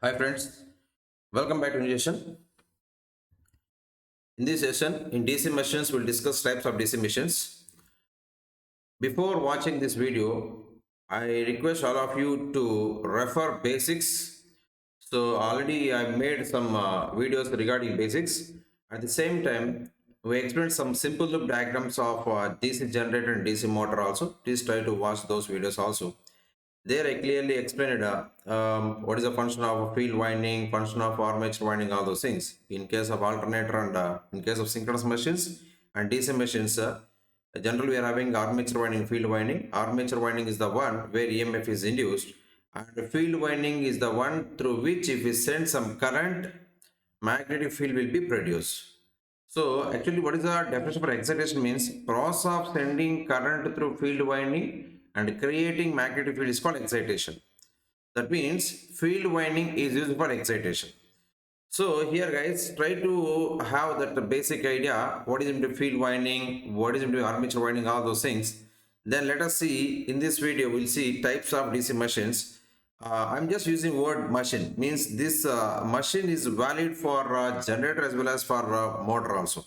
Hi friends, welcome back to new session. In this session, in DC machines, we'll discuss types of DC machines. Before watching this video, I request all of you to refer basics. So already I made some videos regarding basics. At the same time, we explained some simple loop diagrams of DC generator and DC motor also. Please try to watch those videos also. There I clearly explained what is the function of field winding, function of armature winding, all those things. In case of alternator and in case of synchronous machines and DC machines, generally we are having armature winding, field winding. Armature winding is the one where EMF is induced, and field winding is the one through which if we send some current, magnetic field will be produced. So actually what is the definition for excitation means process of sending current through field winding and creating magnetic field is called excitation. That means field winding is used for excitation. So here guys, try to have that basic idea, what is into field winding, what is into armature winding, all those things. Then let us see in this video, we'll see types of DC machines. I'm just using word machine, means this machine is valid for generator as well as for motor also.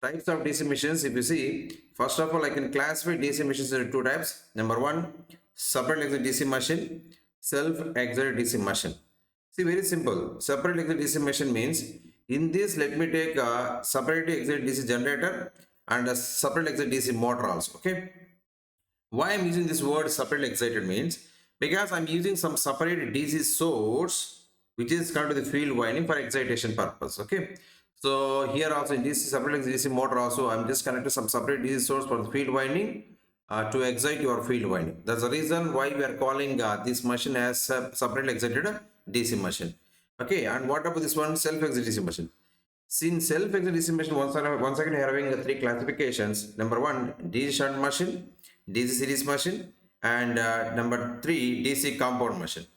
Types of DC machines, if you see, first of all, I can classify DC machines into two types. Number one, separate exit DC machine, self-excited DC machine. See, very simple. Separate exit DC machine means, in this, let me take a separate exit DC generator and a separate exit DC motor also. Okay. Why I'm using this word separate excited means, because I'm using some separate DC source which is connected to the field winding for excitation purpose. Okay. So here also in this separate DC motor also, I'm just connecting some separate DC source for the field winding to excite your field winding. That's the reason why we are calling this machine as separate excited DC machine. Okay, and what about this one, self-excited DC machine? Since self-excited DC machine, once again we are having three classifications. Number one, DC shunt machine, DC series machine, and number three, DC compound machine.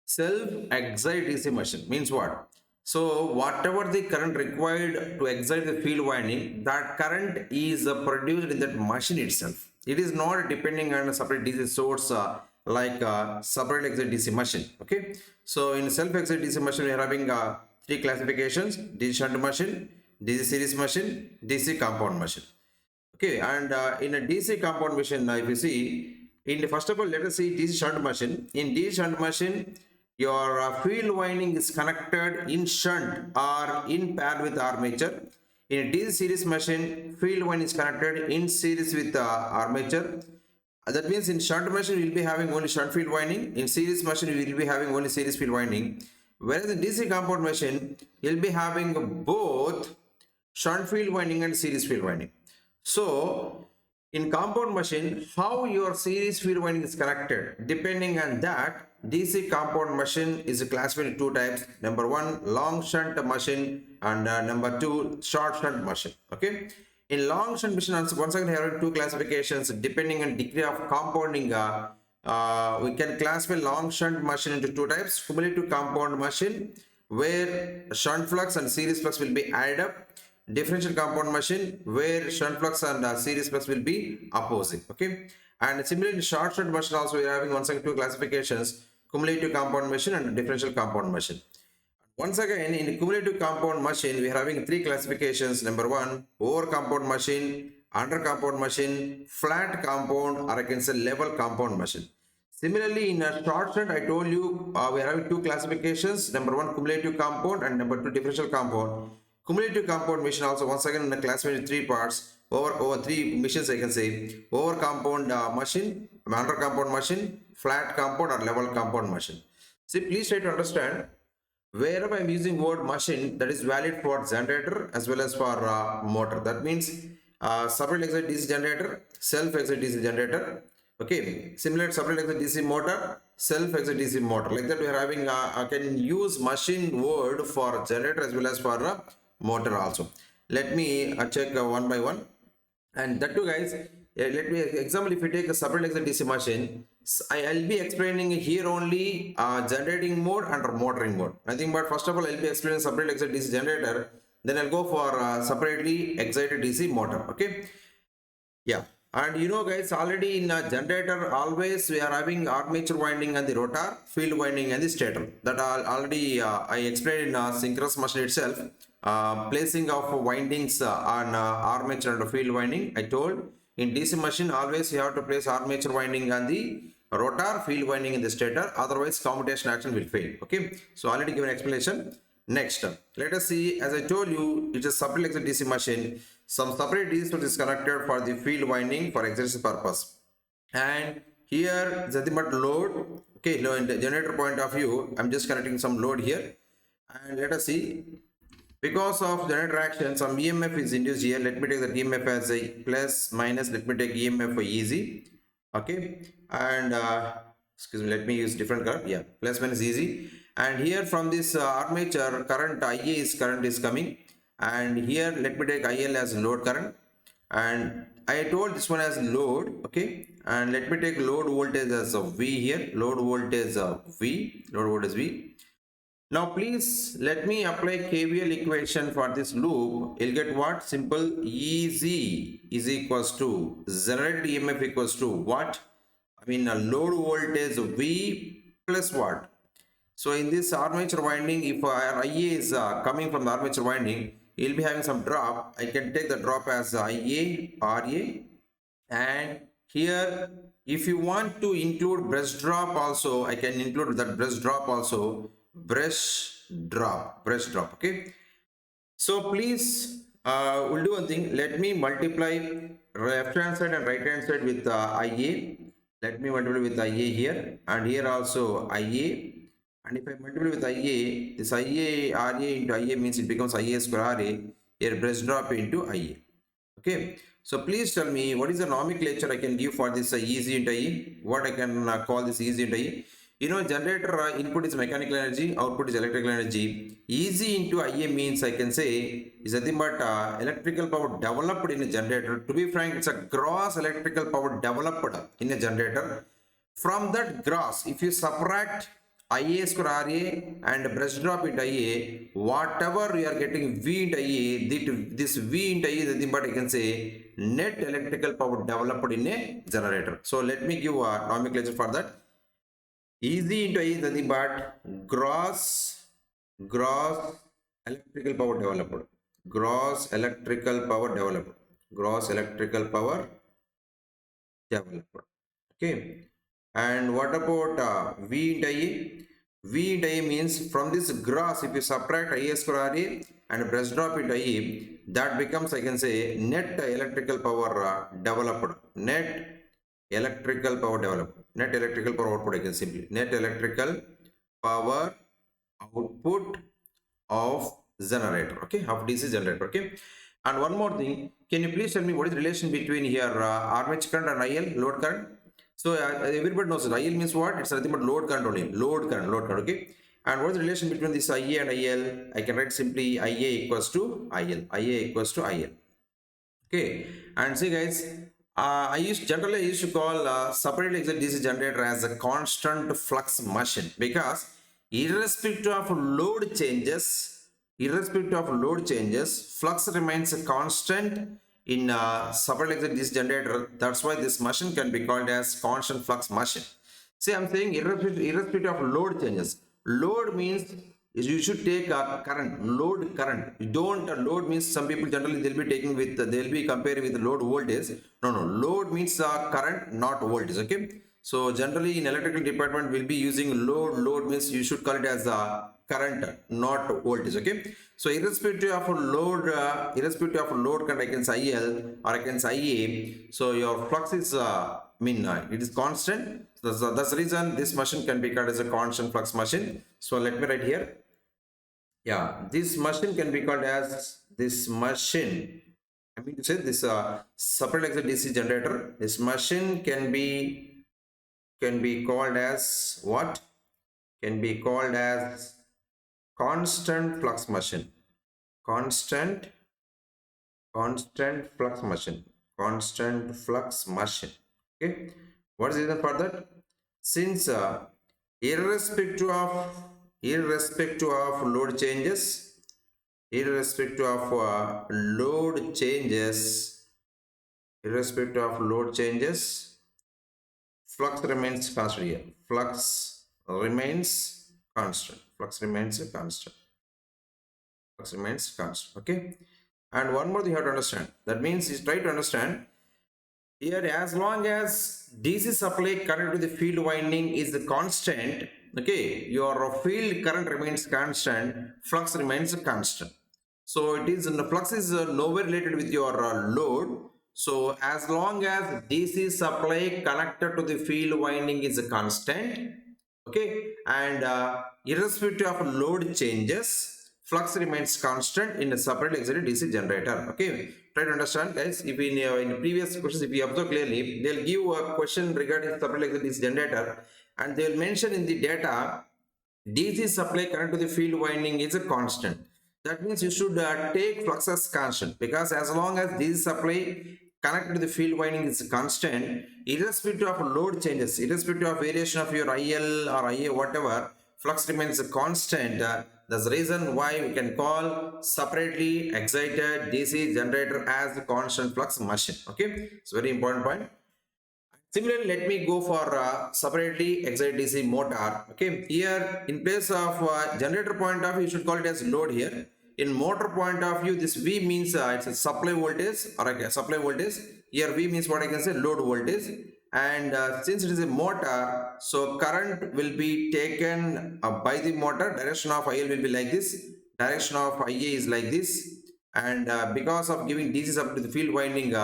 Self-excited DC machine means what? So whatever the current required to excite the field winding, that current is produced in that machine itself. It is not depending on a separate DC source like separate exit DC machine. Okay. So in self-exit DC machine, we are having three classifications: DC shunt machine, DC series machine, DC compound machine. Okay, and in a DC compound machine, if you see, in the, first of all, let us see DC shunt machine. In DC shunt machine, your field winding is connected in shunt or in pair with armature. In a DC series machine, field winding is connected in series with armature. That means in shunt machine, we will be having only shunt field winding. In series machine, we will be having only series field winding. Whereas in DC compound machine, you will be having both shunt field winding and series field winding. So in compound machine, how your series field winding is connected, depending on that, DC compound machine is classified in two types. Number one, long shunt machine, and number two, short shunt machine. Okay. In long shunt machine, once again, here are two classifications depending on degree of compounding. We can classify long shunt machine into two types: cumulative compound machine, where shunt flux and series flux will be added up; differential compound machine, where shunt flux and series flux will be opposite. Okay. And similarly, in short shunt machine also, we are having once again two classifications: cumulative compound machine and differential compound machine. Once again, in the cumulative compound machine, we are having three classifications. Number one, over compound machine, under compound machine, flat compound, or I can say level compound machine. Similarly, in a short shunt, I told you we are having two classifications. Number one, cumulative compound, and number two, differential compound. Cumulative compound machine also once again in the classified in three parts. Over three machines, I can say: over compound machine, under compound machine, flat compound, or level compound machine. See, please try to understand, wherever I'm using word machine, that is valid for generator as well as for motor. That means separate exit DC generator, self exit DC generator. Okay, similar separate exit DC motor, self exit DC motor. Like that, we are having I can use machine word for generator as well as for motor also. Let me check one by one. And that too, guys, let me example, if you take a separate exit DC machine, I'll be explaining here only generating mode and motoring mode. Nothing but first of all, I'll be explaining separate exit DC generator. Then I'll go for separately excited DC motor. Okay. Yeah. And you know guys, already in a generator, always we are having armature winding and the rotor, field winding and the stator. That already I explained in synchronous motion itself. Placing of windings on armature and field winding. I told in DC machine always you have to place armature winding on the rotor, field winding in the stator. Otherwise commutation action will fail. Okay. So already given explanation. Next, let us see, as I told you, it is separate like the DC machine. Some separate DC switch is connected for the field winding for exercise purpose. And here, nothing but load. Okay, in the generator point of view, I'm just connecting some load here. And let us see, because of generator action, some EMF is induced here. Let me take the EMF as a plus, minus. Let me take EMF for easy. Okay, and excuse me, let me use different current. Yeah, plus minus easy. And here from this armature current current is coming, and here let me take IL as load current, and I told this one as load. Okay, and let me take load voltage as a V here. Load voltage V. Load voltage V. Now please let me apply KVL equation for this loop. You'll get what? Simple. EZ is equals to generated EMF equals to what? I mean a load voltage V plus what? So in this armature winding, if IA is coming from the armature winding, you'll be having some drop. I can take the drop as IA, RA, and here if you want to include brush drop also, I can include that brush drop also. Brush drop. Okay, so please we'll do one thing. Let me multiply left hand side and right hand side with IA. Let me multiply with IA here, and here also IA. And if I multiply with IA, this IA RA into IA means it becomes IA square RA. Here brush drop into IA. Okay, so please tell me what is the nomenclature I can give for this EZ into IE. What I can call this EZ into IE. You know, generator input is mechanical energy, output is electrical energy. EZ into IA means I can say is nothing but electrical power developed in a generator. To be frank, it's a gross electrical power developed in a generator. From that gross, if you subtract IA square RA and brush drop into IA, whatever we are getting V into IA, this V into IA is nothing but I can say net electrical power developed in a generator. So let me give a nomenclature for that. EZ into IA is nothing but gross electrical power developed. Gross electrical power developed. Gross electrical power developed. Okay. And what about V into IA? V into IA means from this gross, if you subtract IA square RA and brush drop into IA, that becomes, I can say, net electrical power developed. Net electrical power developed. Net electrical power output, I can simply. Net electrical power output of generator. Okay, of DC generator. Okay. And one more thing, can you please tell me what is the relation between here armature current and IL, load current? So everybody knows that IL means what? It's nothing but load current only. Load current. Okay. And what is the relation between this IA and IL? I can write simply IA equals to IL. IA equals to IL. Okay. And see guys, I used to call separate exit DC generator as a constant flux machine, because irrespective of load changes, flux remains a constant in separate exit DC generator. That's why this machine can be called as constant flux machine. See, I'm saying irrespective of load changes. Load means you should take a current, load current. You don't, load means some people generally they'll be taking with, they'll be comparing with load voltage. No, load means current, not voltage. Okay. So generally in electrical department we'll be using load. Load means you should call it as a current, not voltage. Okay. So irrespective of load current, I can say IL or I can say IA. So your flux is it is constant. That's the reason this machine can be called as a constant flux machine. So let me write here. Yeah, this machine can be called as this machine. I mean to say this separate exit DC generator. This machine can be called as what? Can be called as constant flux machine. Constant flux machine. Constant flux machine. Okay. What is the reason for that? Since irrespective of load changes, irrespective of load changes, flux remains constant here. Flux remains constant. Flux remains constant. Flux remains constant. Okay. And one more thing you have to understand. That means you try to understand here, as long as DC supply current to the field winding is the constant, okay, your field current remains constant, flux remains constant. So it is the flux is nowhere related with your load. So as long as DC supply connected to the field winding is a constant, okay, and irrespective of load changes, flux remains constant in a separate excited DC generator. Okay, try to understand, guys. If in previous questions, if you observe clearly, they'll give a question regarding separate excited DC generator, and they'll mention in the data DC supply current to the field winding is a constant. That means you should take flux as constant, because as long as DC supply connected to the field winding is constant, irrespective of load changes, irrespective of variation of your IL or IA, whatever, flux remains a constant. That's the reason why we can call separately excited DC generator as a constant flux machine. Okay, it's very important point. Similarly, let me go for separately excited DC motor. Okay, here in place of generator point of view, you should call it as load here. In motor point of view, this V means it's a supply voltage or a supply voltage. Here V means what I can say load voltage. And since it is a motor, so current will be taken by the motor. Direction of IL will be like this. Direction of IA is like this. And because of giving DC supply to the field winding,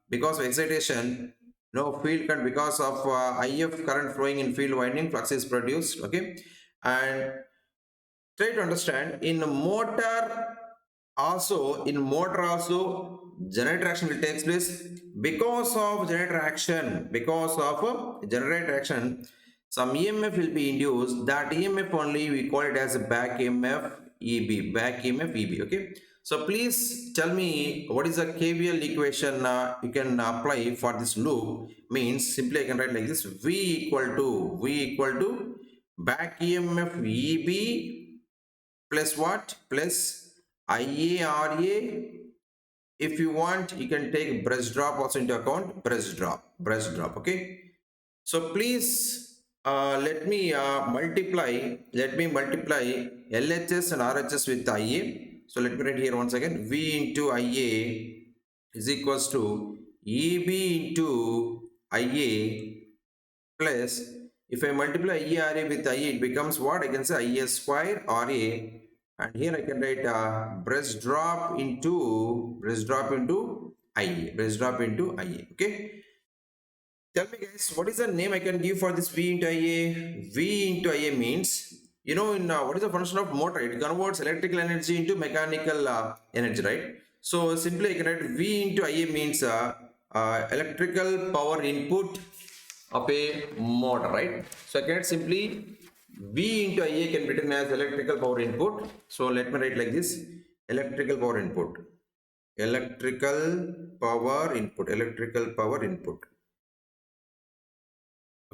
because of excitation, no field current, because of IF current flowing in field winding, flux is produced. Okay, and try to understand in motor also generator action will take place. Because of generator action, some EMF will be induced. That EMF only we call it as a back EMF EB, back EMF EB. Okay, so please tell me what is the KVL equation you can apply for this loop. Means simply I can write like this: V equal to back EMF EB plus what? Plus IARA. If you want, you can take brush drop also into account. Brush drop. Okay. So please let me multiply LHS and RHS with IA. So let me write here once again: V into IA is equals to EB into IA plus, if I multiply ERA with IA, it becomes what? I can say IA square RA, and here I can write brush drop into IA. Okay, tell me guys, what is the name I can give for this V into IA? V into IA means, in what is the function of motor? It converts electrical energy into mechanical energy, right? So simply I can write V into IA means electrical power input of a motor, right? So I can write simply V into IA can be written as electrical power input. So let me write like this: electrical power input.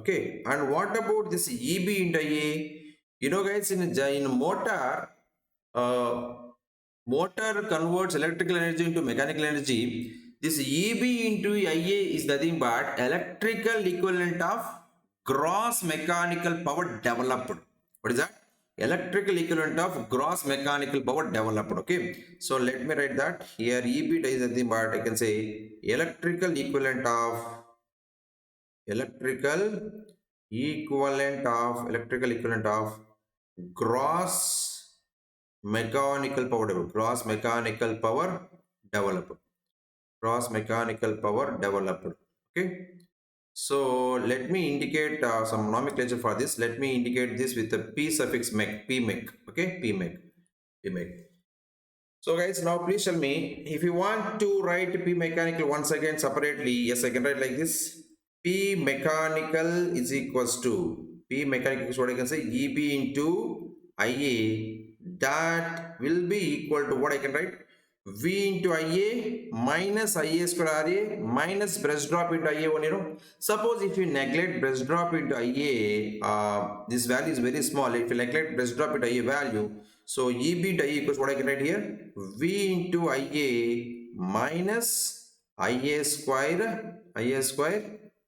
Okay, and what about this EB into IA? Guys, in motor converts electrical energy into mechanical energy. This EB into IA is nothing but electrical equivalent of gross mechanical power developed. What is that? Electrical equivalent of gross mechanical power developed. Okay, so let me write that here. EB is nothing but I can say electrical equivalent of gross mechanical power developed. Okay, so let me indicate some nomenclature for this. Let me indicate this with the P suffix mech, P-mech. Okay, P-mech. So guys, now please tell me, if you want to write P mechanical once again separately, yes, I can write like this: P mechanical is equals to, P mechanical is what I can say, EB into IA. That will be equal to what I can write: V into IA minus IA square RA minus brush drop into IA one. Suppose if you neglect brush drop into IA, this value is very small. If you neglect brush drop into IA value, so EB into IA equals what I can write here: V into IA minus IA square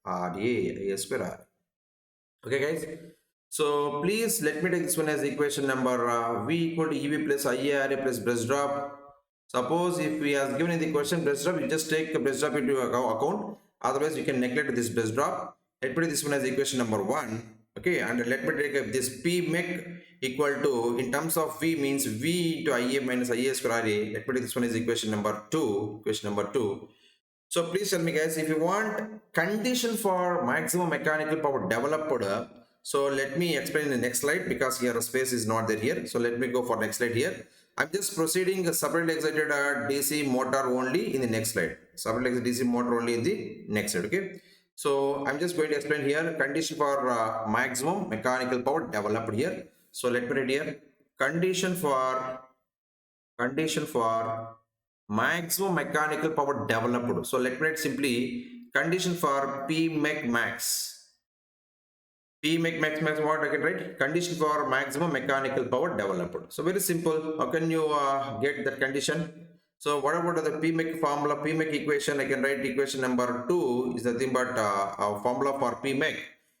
RA. Okay, guys. So please let me take this one as equation number V equal to EB plus IA RA plus brush drop. Suppose if we are given in the question brush drop, you just take the brush drop into account. Otherwise, you can neglect this brush drop. Let me take this one as equation number 1. Okay, and let me take this P mech equal to, in terms of V means V into IA minus IA square RA. Let me take this one as equation number 2. Equation number 2. So please tell me, guys, if you want condition for maximum mechanical power developed, so let me explain in the next slide, because here space is not there here. So let me go for next slide here. I'm just proceeding a separately excited DC motor only in the next slide. Separately excited DC motor only in the next slide. Okay. So I'm just going to explain here condition for maximum mechanical power developed here. So let me read here condition for maximum mechanical power developed. So let me write simply condition for P mech max. P mech max what I can write? Condition for maximum mechanical power developed. So very simple. How can you get that condition? So what about the P mech formula, P mech equation? I can write equation number 2 is nothing but a formula for P mech.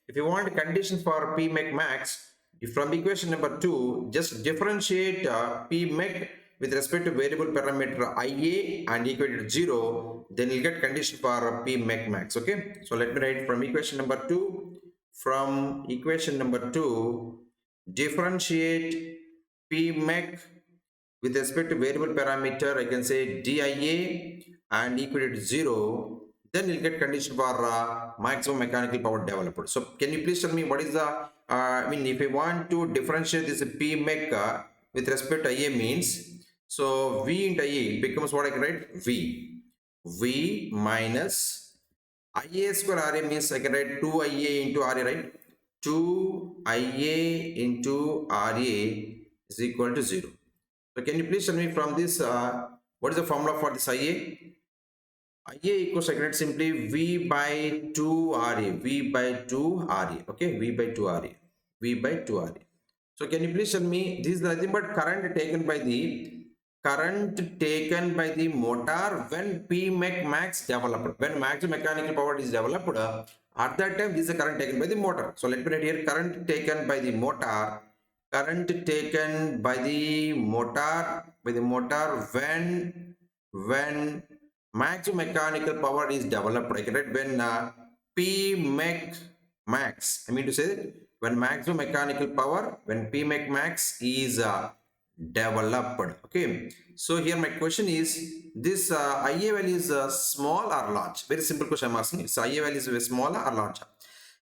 If you want condition for P mech max, from equation number 2, just differentiate P mech with respect to variable parameter IA and equated to 0, then you'll get condition for P mech max. Okay, so let me write from equation number 2. From equation number 2, differentiate P mech with respect to variable parameter, I can say DIA and equated to 0, then you'll get condition for maximum mechanical power developed. So can you please tell me what is the, if you want to differentiate this P mech with respect to IA means, so V into IA becomes what I can write? V minus IA square RA means I can write 2IA into RA, right? 2IA into RA is equal to 0. So can you please tell me from this, what is the formula for this IA? IA equals, I can write simply V by 2 RA, V by 2 RA, okay, V by 2 RA, V by 2 RA. So can you please tell me, this is nothing but current taken by the motor when P mech max developed. When maximum mechanical power is developed, at that time this is the current taken by the motor. So let me write here current taken by the motor. Current taken by the motor when maximum mechanical power is developed. I can write when P mech max. I mean to say that when maximum mechanical power, when P mech max is developed. Okay, so here my question is, this IA value is small or large? Very simple question I'm asking. So IA value is small or large?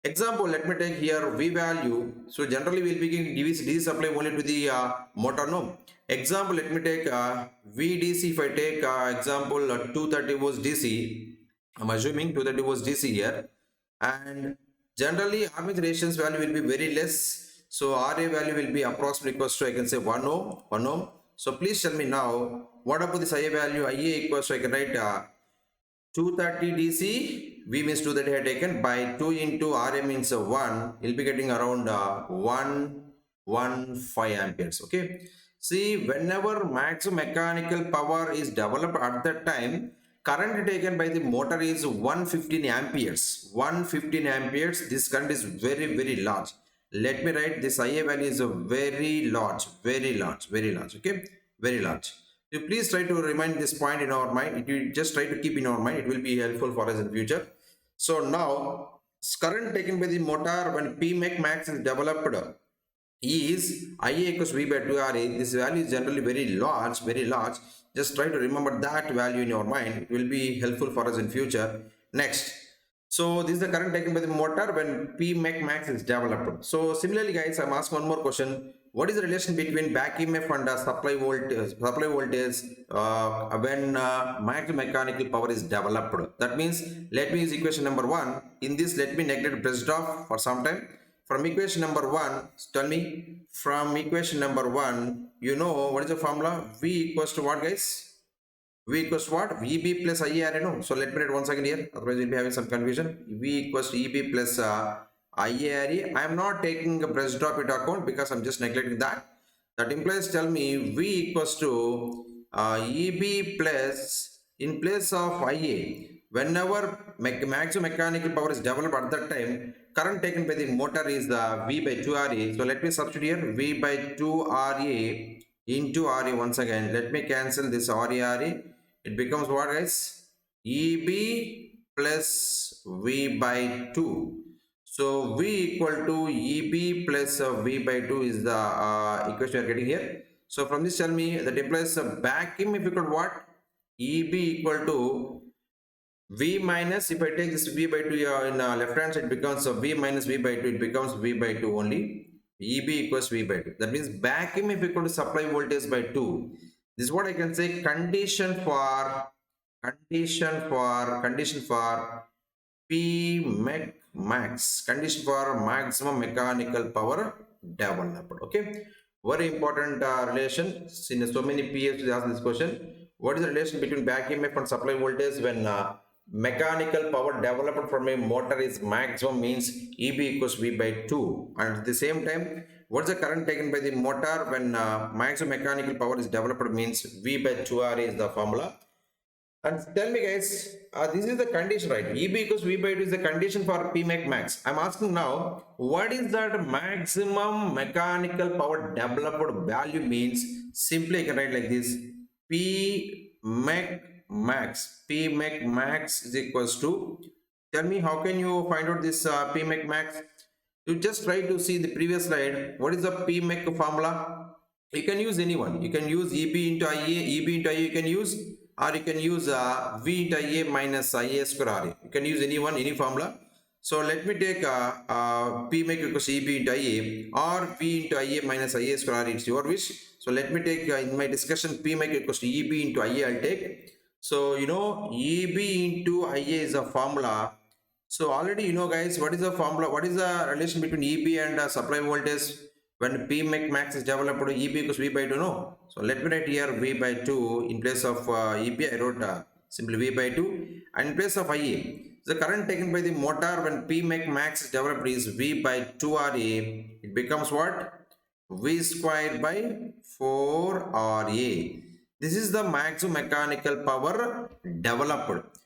Example, let me take here V value. So generally we'll be giving DC supply only to the motor, no. Example, let me take VDC. If I take example 230 volts DC, I'm assuming 230 volts DC here, and generally armature resistance value will be very less. So RA value will be approximately equals to, I can say 1 ohm. So please tell me now, what about this IA value? IA equals to, I can write 230 DC, V means 230 had taken by 2 into RA means 1, you'll be getting around 115 amperes. Okay. See, whenever maximum mechanical power is developed at that time, current taken by the motor is 115 amperes. 115 amperes, this current is very, very large. Let me write this IA value is a very large, okay, very large. You please try to remind this point in our mind. You just try to keep in our mind. It will be helpful for us in the future. So now, current taken by the motor when P mech max is developed is IA equals V by 2 RA. This value is generally very large. Just try to remember that value in your mind. It will be helpful for us in future. Next. So this is the current taken by the motor when P mech max is developed. So similarly, guys, I'm asking one more question. What is the relation between back EMF and supply voltage when maximum mechanical power is developed? That means, let me use equation number 1. In this, let me neglect brush off for some time. From equation number 1, tell me, from equation number 1, you know what is the formula? V equals to what, guys? V equals to what? EB plus IAR, no? So let me write once again here, otherwise we'll be having some confusion. V equals to EB plus IARE. I am not taking a brush drop into account because I'm just neglecting that. That implies, tell me, V equals to EB plus, in place of IA, whenever maximum mechanical power is developed at that time, current taken by the motor is the V by 2 RA. So let me substitute here V by 2 RA into RA once again. Let me cancel this RA RA. It becomes what, guys? EB plus V by 2. So V equal to EB plus V by 2 is the equation we are getting here. So from this, tell me that implies back EMF equal to what? EB equal to V minus, if I take this V by 2 in left hand side, it becomes V minus V by 2, it becomes V by 2 only. EB equals V by 2. That means back EMF equal to supply voltage by 2. This is what I can say condition for P max, condition for maximum mechanical power developed. Okay, very important relation. In so many PhDs ask this question. What is the relation between back EMF and supply voltage when mechanical power developed from a motor is maximum, means EB equals V by 2, and at the same time, what is the current taken by the motor when maximum mechanical power is developed, means V by 2 RA is the formula. And tell me, guys, this is the condition, right? EB equals V by 2 is the condition for P max. I'm asking now, what is that maximum mechanical power developed value means? Simply I can write like this: P max. P max is equals to. Tell me, how can you find out this P max? You just try to see the previous slide. What is the P formula? You can use anyone. You can use EB into IA, EB into IA you can use, or you can use V into IA minus IA square RA. You can use anyone, any formula. So let me take P equals EB into IA or V into IA minus IA square RA. It's your wish. So let me take in my discussion P equals to EB into IA I'll take. So you know EB into IA is a formula. So already you know, guys, what is the formula, what is the relation between EB and supply voltage when P max is developed? EB equals V by 2, no? So let me write here V by 2 in place of EB. I wrote simply V by 2, and in place of IA, the current taken by the motor when P max is developed is V by 2 RA. It becomes what? V square by 4 RA. This is the maximum mechanical power developed.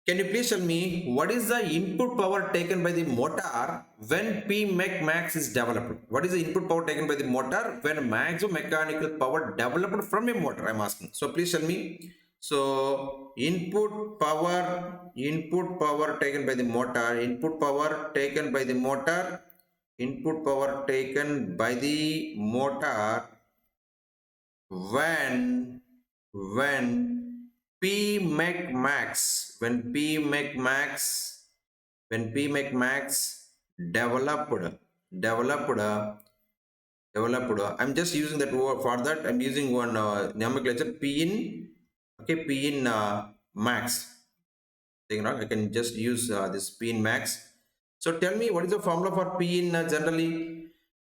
Can you please tell me what is the input power taken by the motor when P max is developed? What is the input power taken by the motor when maximum mechanical power developed from a motor? I'm asking. So please tell me. So input power taken by the motor, input power taken by the motor when P max developed. I'm just using that word. For that I'm using one nomenclature P in, okay, P in max. I can just use this P in max. So tell me, what is the formula for P in generally?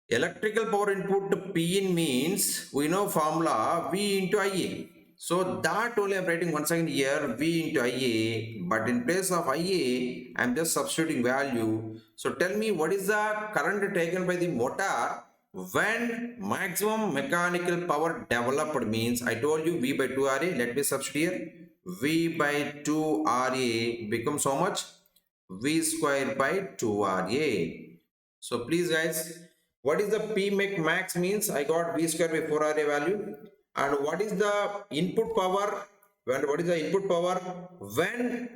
Electrical power input P in means we know formula V into IA. So that only I'm writing once again here V into IA, but in place of IA I'm just substituting value. So tell me, what is the current taken by the motor when maximum mechanical power developed, means I told you V by 2 RA. Let me substitute here. V by 2 RA becomes how much? V square by 2 RA. So please, guys, what is the P max means? I got V square by 4 RA value. And what is the input power? What is the input power when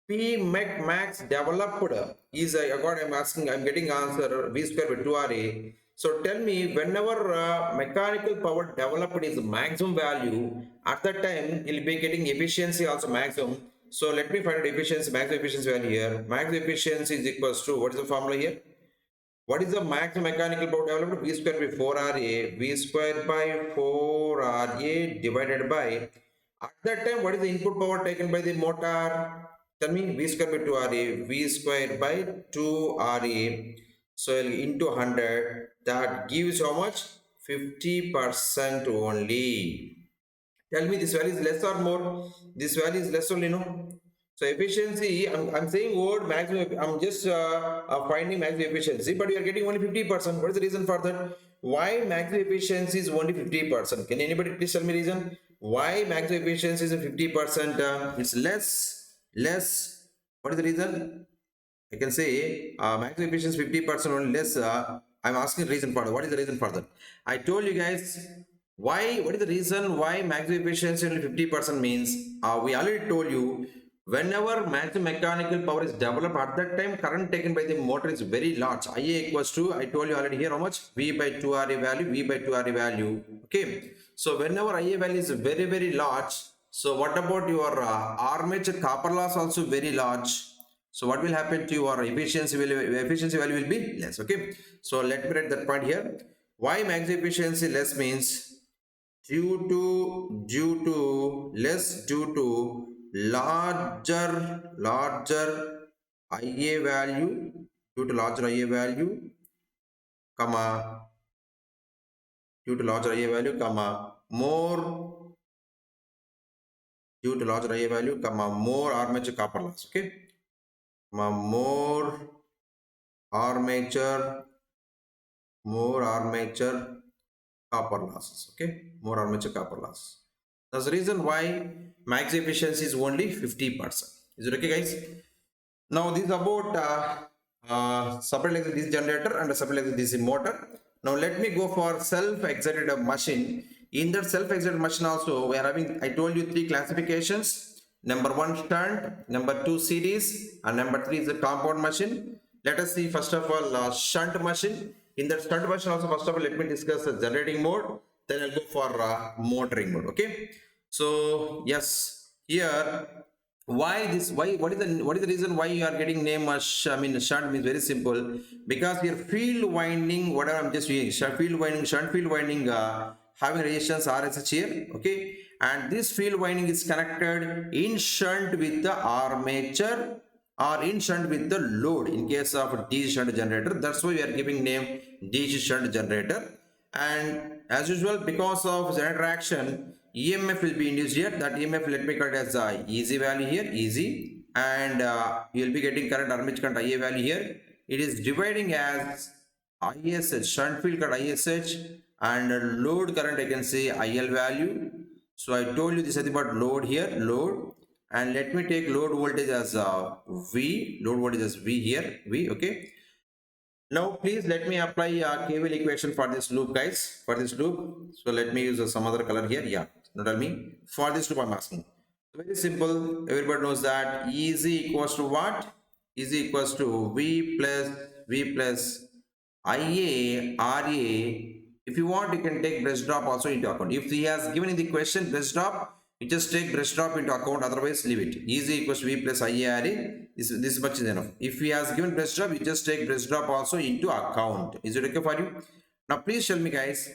P max developed is, I'm getting answer V square by 2 RA. So tell me, whenever mechanical power developed is maximum value, at that time you'll be getting efficiency also maximum. So let me find out efficiency, maximum efficiency value here. Maximum efficiency is equals to, what is the formula here? What is the maximum mechanical power developed? V square by 4 RA. V square by 4 RA divided by, at that time, what is the input power taken by the motor? Tell me, V square by 2 RA. V square by 2 RA. So into 100, that gives how much? 50% only. Tell me, this value is less or more? This value is less only, no? So efficiency, I'm saying word maximum, I'm just finding maximum efficiency, but you are getting only 50%. What is the reason for that? Why maximum efficiency is only 50%? Can anybody please tell me reason? Why maximum efficiency is 50%? It's less less. What is the reason? I can say maximum efficiency 50% only less. I'm asking reason for that. What is the reason for that? I told you guys why. What is the reason why maximum efficiency only 50% means? We already told you whenever maximum mechanical power is developed at that time, current taken by the motor is very large. IA equals to, I told you already here how much? V by 2 RA value, V by 2 RA value. Okay. So whenever IA value is very large, so what about your armature copper loss also very large? So what will happen to your efficiency value will be less. Okay. So let me write that point here. Why maximum efficiency less means due to larger IA value, due to larger IA value, comma, due to larger IA value, comma, more, due to larger IA value, comma, more armature copper loss. Okay. More armature copper losses. Okay, more armature copper loss. That's the reason why max efficiency is only 50%. Is it okay, guys? Now this is about separate like this generator and a separate like this motor. Now let me go for self-excited machine. In that self-excited machine also we are having, I told you, three classifications. Number one shunt, number two series, and number three is a compound machine. Let us see first of all shunt machine. In that shunt machine also, first of all, let me discuss the generating mode. Then I'll go for motoring mode. Okay. So yes, here why this, what is the reason why you are getting name as shunt means very simple, because your field winding, whatever I'm just using shunt field winding having resistance RSH here. Okay, and this field winding is connected in shunt with the armature or in shunt with the load in case of DC shunt generator. That's why we are giving name DC shunt generator. And as usual, because of generator action, EMF will be induced here. That EMF, let me cut as easy value here, easy, and you will be getting current armature current IA value here. It is dividing as ISH, shunt field current ISH, and load current, I can say IL value. So I told you this is about load here, load, and let me take load voltage as V, load voltage as V here, V. Okay. Now please let me apply Kvl equation for this loop, guys, for this loop. So let me use some other color here. Yeah, not tell me. For this loop I'm asking. Very simple. Everybody knows that E is equals to what? E is equals to V plus IA RA. If you want, you can take brush drop also into account. If he has given in the question brush drop, you just take brush drop into account, otherwise leave it. E is equals to V plus IA RA. This much is enough. If he has given brush drop, you just take brush drop also into account. Is it okay for you? Now please tell me, guys,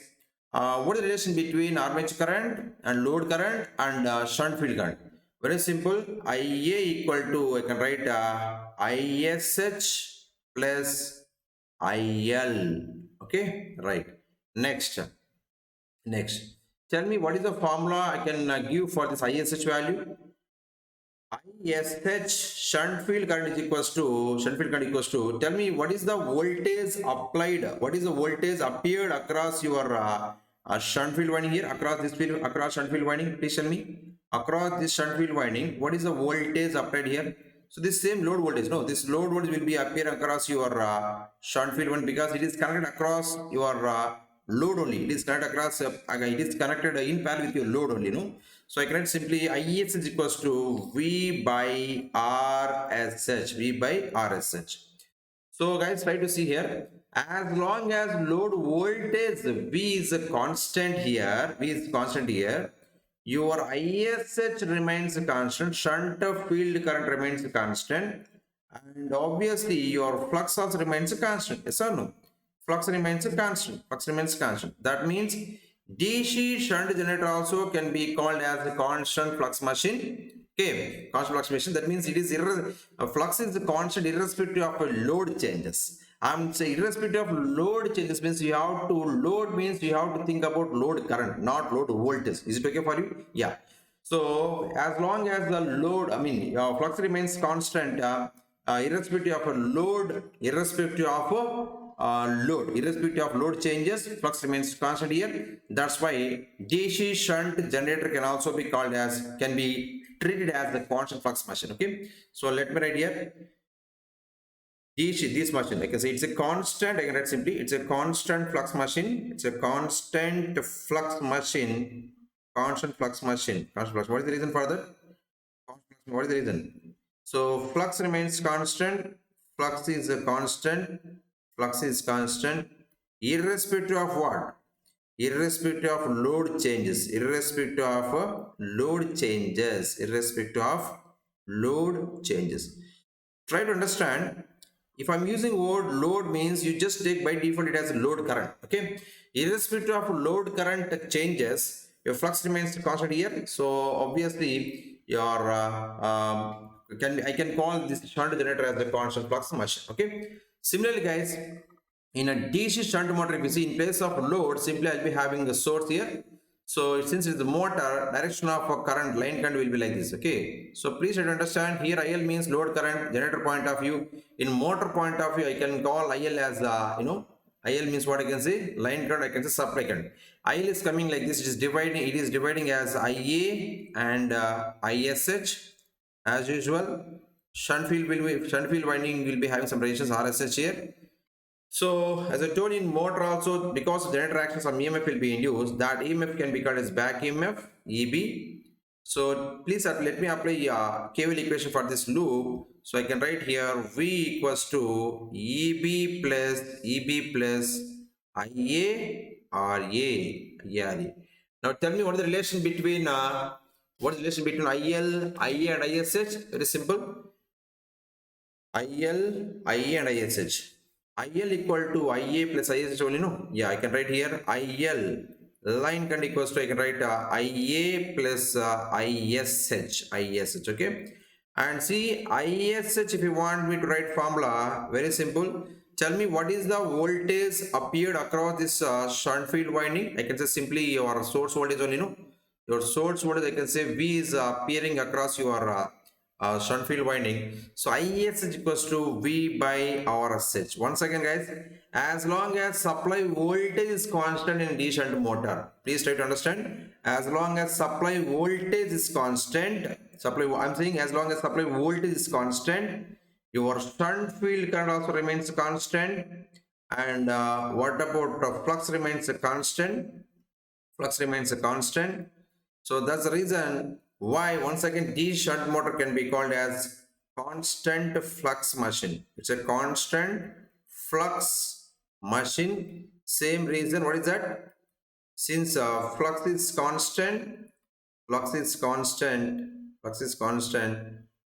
what is the relation between armature current and load current and shunt field current? Very simple. IA equal to, I can write ISH plus IL. Okay, right. Next. Tell me what is the formula I can give for this ISH value? ISH shunt field current is equals to, tell me what is the voltage applied, what is the voltage appeared across your shunt field winding here, across shunt field winding. Please tell me, across this shunt field winding, what is the voltage applied here? So this same load voltage, no, this load voltage will be appear across your shunt field winding, because it is connected across your load only. It is connected across, it is connected in parallel with your load only, no? So I can write simply IEX is equals to V by RSH, V by RSH. So guys, try to see here. As long as load voltage V is a constant here, your ISH remains constant, shunt field current remains constant, and obviously your flux also remains constant. Yes or no? Flux remains constant. That means DC shunt generator also can be called as a constant flux machine. Okay, constant flux machine. That means it is flux is constant irrespective of load changes. I'm saying irrespective of load changes means you have to think about load current, not load voltage. Is it okay for you? Yeah. So as long as the load, flux remains constant, irrespective of load, irrespective of load changes, flux remains constant here. That's why DC shunt generator can also be called as, can be treat it as the constant flux machine. Okay, so let me write here this machine. I can say it's a constant. I can write simply it's a constant flux machine. It's a constant flux machine. Constant flux machine. Constant flux. What is the reason for that? What is the reason? So flux remains constant. Flux is a constant. Flux is constant, irrespective of what? Irrespective of load changes. Irrespective of load changes. Irrespective of load changes. Try to understand. If I'm using word load means you just take by default it as load current. Okay. Irrespective of load current changes, your flux remains constant here. So obviously your I can call this shunt generator as the constant flux machine. Okay. Similarly, guys, in a DC shunt motor, if you see in place of load, simply I'll be having a source here. So since it's the motor, direction of a current, line current will be like this. Okay. So please try to understand here IL means load current, generator point of view. In motor point of view, I can call IL as IL means what I can say, line current, I can say supply current. IL is coming like this, it is dividing as IA and ISH as usual. Shunt field winding will be having some resistance RSH here. So as I told in motor also, because generator action some EMF will be induced, that EMF can be called as back EMF, EB. So please let me apply Kvl equation for this loop. So I can write here V equals to EB plus IA RA. Now tell me what is the relation between IL, IA and ISH? Very simple. IL, IA and ISH. IL equal to IA plus ISH only, no? Yeah, I can write here IL line current equals to, I can write IA plus ISH, okay? And see ISH, if you want me to write formula, very simple. Tell me what is the voltage appeared across this shunt field winding. I can say simply your source voltage only, no? Your source voltage, I can say V is appearing across your shunt field winding. So ISH equals to V by RSH. Once again, guys, as long as supply voltage is constant in DC shunt motor, please try to understand. As long as supply voltage is constant, I'm saying as long as supply voltage is constant, your shunt field current also remains constant. And what about flux remains a constant? Flux remains a constant. So that's the reason why once again DC shunt motor can be called as constant flux machine. It's a constant flux machine. Same reason. What is that? Since flux is constant,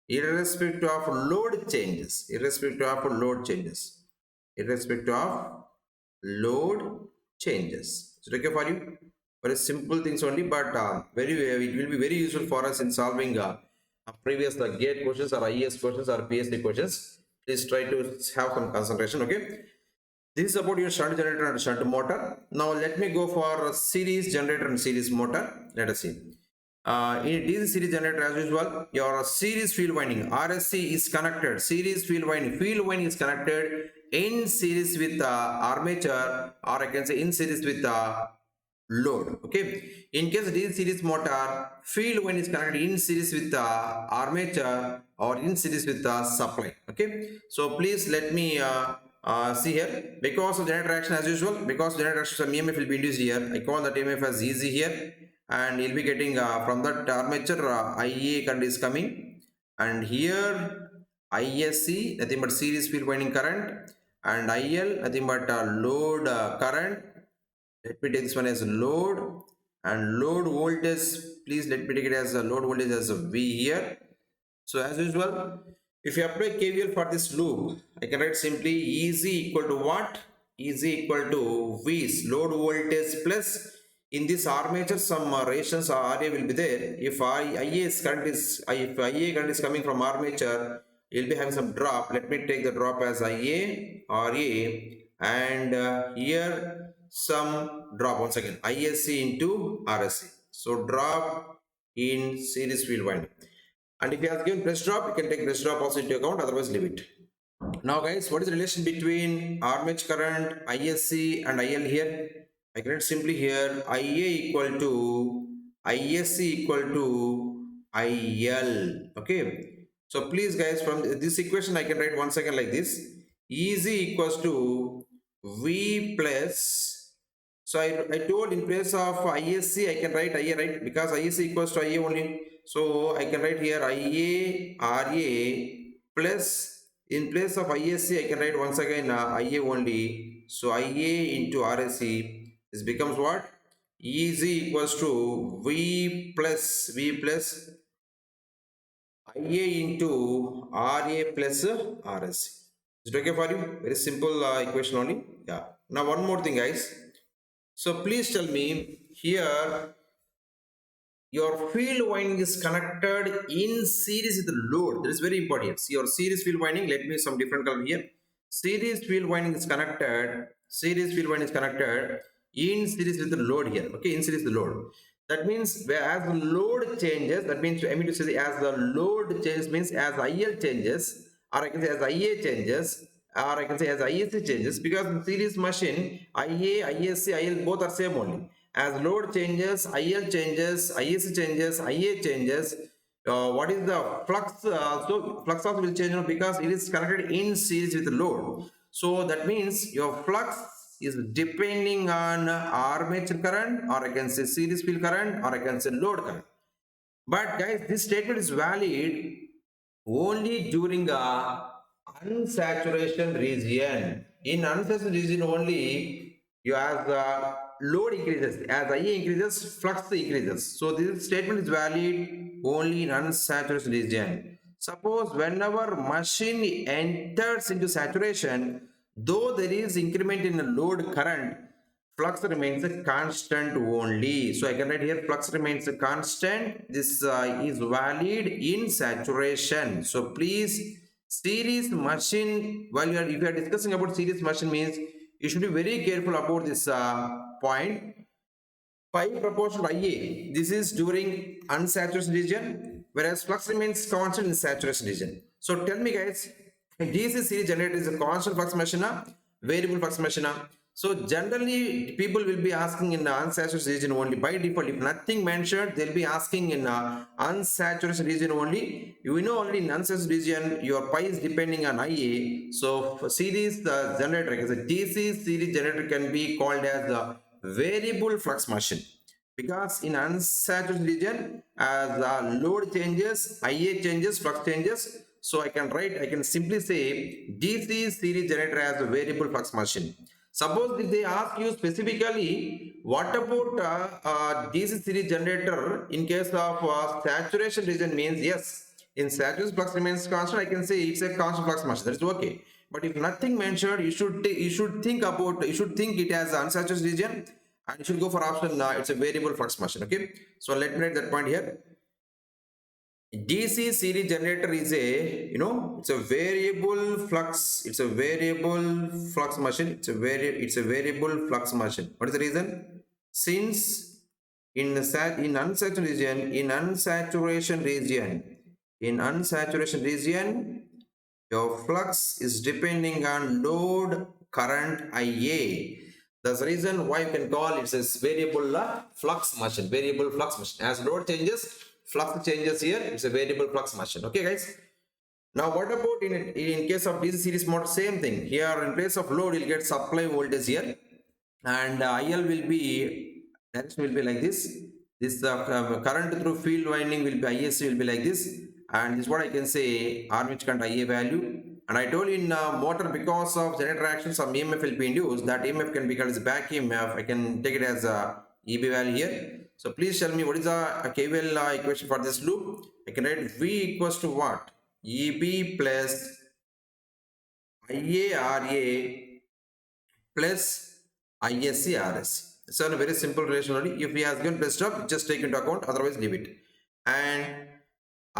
irrespective of load changes. Irrespective of load changes. Is it okay for you? Very simple things only, but it will be very useful for us in solving previous gate questions or IES questions or PSD questions. Please try to have some concentration. Okay, this is about your shunt generator and shunt motor. Now let me go for a series generator and series motor. Let us see. In DC series generator, as usual, your series field winding RSC is connected. Series field winding is connected in series with armature, or I can say in series with load. Okay, in case DC series motor, field winding is connected in series with armature or in series with supply. Okay, so please let me see here, because of generator action as usual, because generator action some EMF will be induced here. I call that EMF as easy here, and you'll be getting from that armature IA current is coming, and here ISC nothing but series field winding current, and IL nothing but load current. Let me take this one as load, and load voltage, please let me take it as a load voltage as a V here. So as usual, if you apply KVL for this loop, I can write simply EZ equal to what? EZ equal to V's load voltage plus, in this armature some resistance RA will be there. If IA current is coming from armature, you'll be having some drop. Let me take the drop as IA RA, and here some drop once again ISC into RSC. So drop in series field winding. And if you have given press drop, you can take press drop also into account, otherwise leave it. Now guys, what is the relation between armature current, ISC and IL here? I can write simply here IA equal to ISC equal to IL. Okay. So please guys, from this equation I can write once again like this. EZ equals to V plus. So I told in place of ISC I can write IA, right? Because ISC equals to IA only. So I can write here IA RA plus, in place of ISC I can write once again IA only. So IA into RSC, this becomes what? EZ equals to V plus IA into RA plus RSC. Is it okay for you? Very simple equation only. Yeah. Now one more thing guys. So please tell me here, your field winding is connected in series with the load. That is very important. See your series field winding. Let me some different color here. Series field winding is connected. Series field winding is connected in series with the load here. Okay, in series with the load. That means as the load changes, that means I mean to say as the load changes means as IL changes, or I can say as IA changes, or I can say as ISC changes, because in series machine IA, ISC, IL both are same only. As load changes, IL changes, ISC changes, IA changes. What is the flux? So flux also will change because it is connected in series with the load. So that means your flux is depending on armature current, or I can say series field current, or I can say load current. But guys, this statement is valid only during a unsaturation region. In unsaturation region only, you as the load increases, as IA increases, flux increases. So this statement is valid only in unsaturation region. Suppose whenever machine enters into saturation, though there is increment in the load current, flux remains a constant only. So I can write here flux remains a constant. This is valid in saturation. So please, series machine, while you are, if you are discussing about series machine means you should be very careful about this point. Pi proportional IA, this is during unsaturation region, whereas flux remains constant in saturation region. So tell me guys, DC series generator is a constant flux machine, variable flux machine. So generally people will be asking in the unsaturation region only by default. If nothing mentioned, they'll be asking in unsaturation region only. You know already in unsaturation region, your pi is depending on IA. So for series generator, as a DC series generator can be called as the variable flux machine, because in unsaturated region as the load changes, IA changes, flux changes. So I can simply say DC series generator as a variable flux machine. Suppose if they ask you specifically what about DC series generator in case of saturation region, means yes, in saturation flux remains constant, I can say it's a constant flux machine, that's okay. But if nothing mentioned, you should think it as unsaturated region, and you should go for option it's a variable flux machine. Okay, so let me write that point here. DC series generator is a, it's a variable flux, it's a variable flux machine, it's a variable flux machine. What is the reason? Since in unsaturation region, your flux is depending on load current IA. That's the reason why you can call it as variable flux machine, variable flux machine. As load changes, flux changes here, it's a variable flux machine. Okay guys. Now what about in case of DC series motor? Same thing. Here in place of load, you'll get supply voltage here, and IL will be, direction will be like this. This current through field winding will be ISC will be like this, and this is what I can say armature current IA value. And I told in motor, because of generator action some EMF will be induced. That EMF can be called as back EMF. I can take it as a EB value here. So please tell me what is a KVL equation for this loop. I can write V equals to what? EB plus IARA plus ISCRS. So a very simple relation only. If he has given plus stop, just take into account, otherwise leave it. And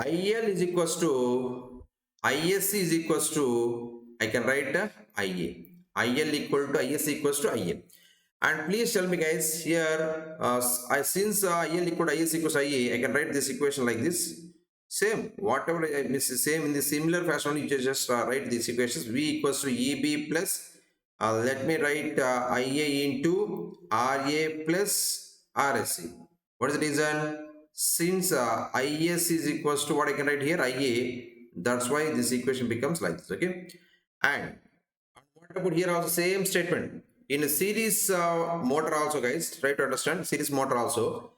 IL is equals to ISC is equals to, I can write IA. IL equal to ISC equals to IA. And please tell me guys here, since IL equal to ISC equals to IA, I can write this equation like this. Same, whatever I miss, same in the similar fashion only, you just write these equations. V equals to EB plus, let me write IA into RA plus RSC. What is the reason? since is is equals to what I can write here, Ia, that's why this equation becomes like this, okay? And what about here also same statement. In a series motor also, guys, try to understand series motor also,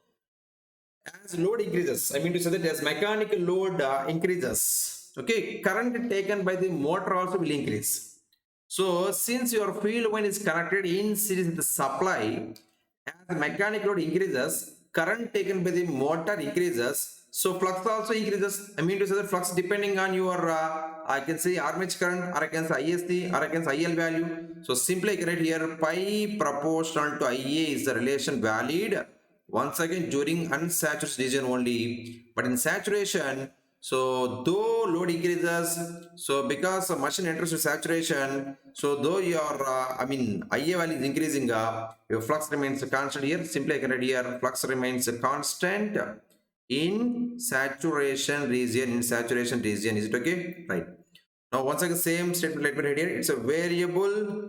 as load increases, I mean to say that as mechanical load increases, okay, current taken by the motor also will increase. So since your field line is connected in series with the supply, as the mechanical load increases, current taken by the motor increases, so flux also increases. I mean to say that flux depending on your, I can say armature current, or I can say ISD, or I can say IL value. So simply I can write here pi proportional to Ia is the relation valid once again during unsaturated region only, but in saturation, so though load increases, so because the machine enters to saturation, so though your Ia value is increasing, your flux remains constant here. Simply I can write here flux remains constant in saturation region. In saturation region, is it okay? Right. Now once again same statement let me write here. It's a variable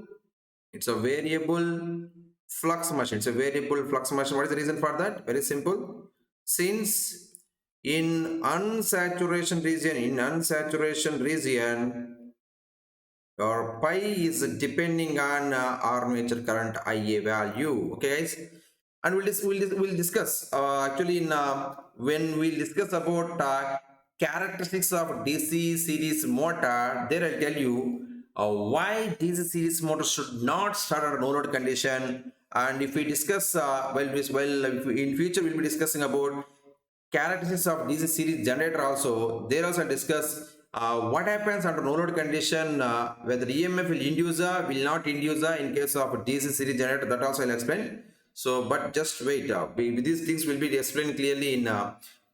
flux machine. It's a variable flux machine. What is the reason for that? Very simple. Since in unsaturation region, your pi is depending on armature current Ia value. Okay, guys, and we'll discuss actually in when we discuss about characteristics of DC series motor. There I'll tell you why DC series motor should not start at a no load condition. And if we discuss in future we'll be discussing about characteristics of DC series generator also. There also discuss what happens under no load condition, whether EMF will induce will not induce in case of DC series generator. That also I'll explain. So, but just wait. These things will be explained clearly in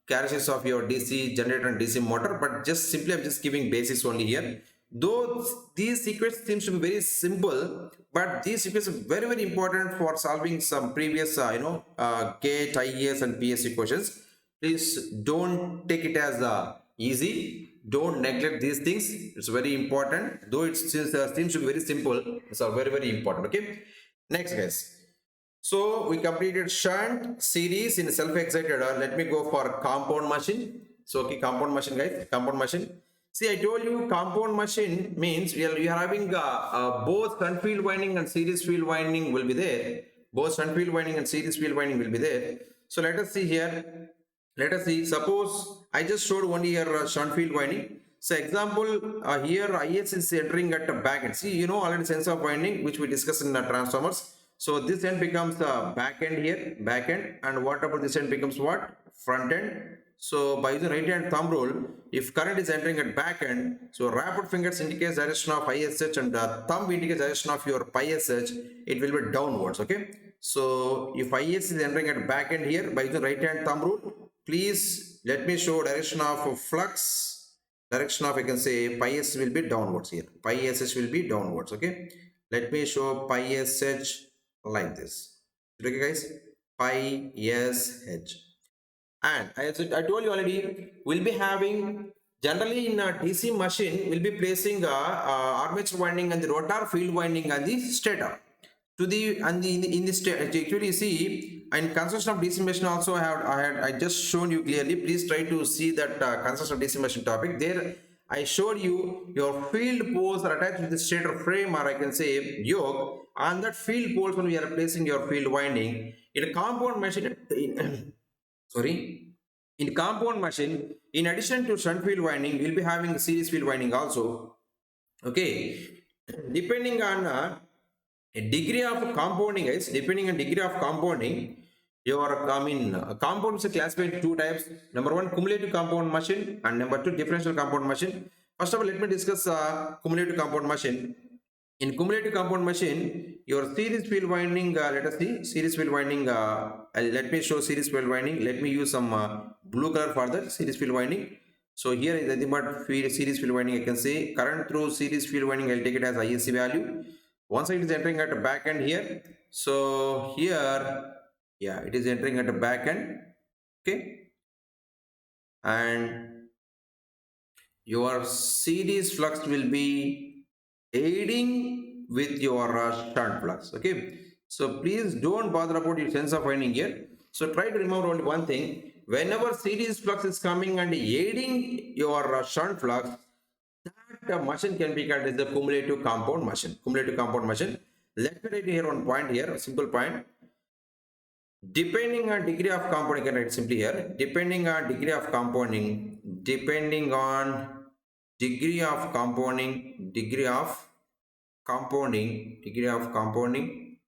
characteristics of your DC generator and DC motor. But just simply I'm just giving basics only here. Though these secrets seems to be very simple, but these secrets are very important for solving some previous gate, IES and PS equations. Please don't take it as easy. Don't neglect these things. It's very important. Though it seems to be very simple, it's very important. Okay. Next, guys. So we completed shunt, series in self-excited. Let me go for compound machine. So okay, compound machine, guys. Compound machine. See, I told you compound machine means we are having both shunt field winding and series field winding will be there. Both shunt field winding and series field winding will be there. So let us see here. Let us see. Suppose I just showed only here shunt field winding. So example here IS is entering at the back end. See, you know already sense of winding which we discussed in the transformers. So this end becomes the back end here, back end, and what about this end becomes what? Front end. So by using right hand thumb rule, if current is entering at back end, so rapid fingers indicates direction of ISH and thumb indicates direction of your pi SH, it will be downwards. Okay. So if IS is entering at back end here by using right hand thumb rule, please let me show direction of flux. Direction of I can say pi S will be downwards here. Pi SH will be downwards. Okay. Let me show pi SH like this. Okay, guys, pi SH. And as I told you already, we'll be having generally in a DC machine, we'll be placing armature winding and the rotor field winding and the stator. To the and the in the stator. Actually, you see, in construction of DC machine also I just shown you clearly. Please try to see that construction of DC machine topic there. I showed you your field poles are attached to the stator frame, or I can say yoke. On that field poles, when we are placing your field winding in a compound machine, sorry, in compound machine, in addition to shunt field winding, we'll be having series field winding also. Okay, depending on a degree of compounding, guys. Depending on degree of compounding, your compounds are classified in two types. Number one, cumulative compound machine, and number two, differential compound machine. First of all, let me discuss cumulative compound machine. In cumulative compound machine, your series field winding, let us see, series field winding, let me show series field winding. Let me use some blue color for that series field winding. So here is nothing but series field winding. I can say current through series field winding, I'll take it as ISC value. Once it is entering at the back end here. So here, yeah, it is entering at the back end. Okay. And your series flux will be aiding with your shunt flux. Okay. So please don't bother about your sense of winding here. So try to remember only one thing. whenever series flux is coming and aiding your shunt flux, that machine can be called as the cumulative compound machine. Cumulative compound machine. Let me write here one point here, a simple point. Depending on degree of compounding, I can write simply here. Depending on degree of compounding, depending on degree of compounding, degree of compounding,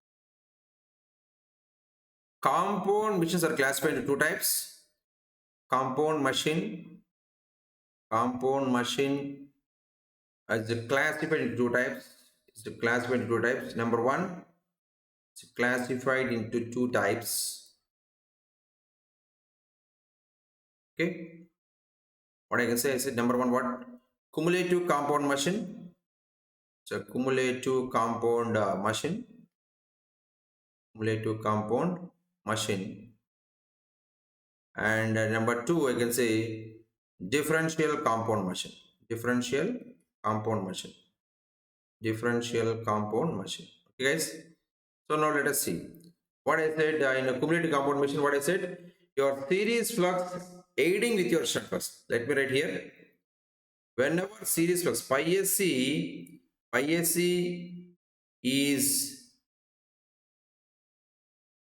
compound machines are classified into two types. Compound machine is classified into two types. It's classified into two types. Number one, it's classified into two types. Okay. What I can say is number one, what? Cumulative compound machine. So cumulative compound machine. Cumulative compound machine. And number two, I can say differential compound machine. Differential compound machine. Differential compound machine. Okay, guys. So now let us see. What I said in a cumulative compound machine, what I said, your series flux aiding with your shunt flux. Let me write here. Whenever series flux pi AC is,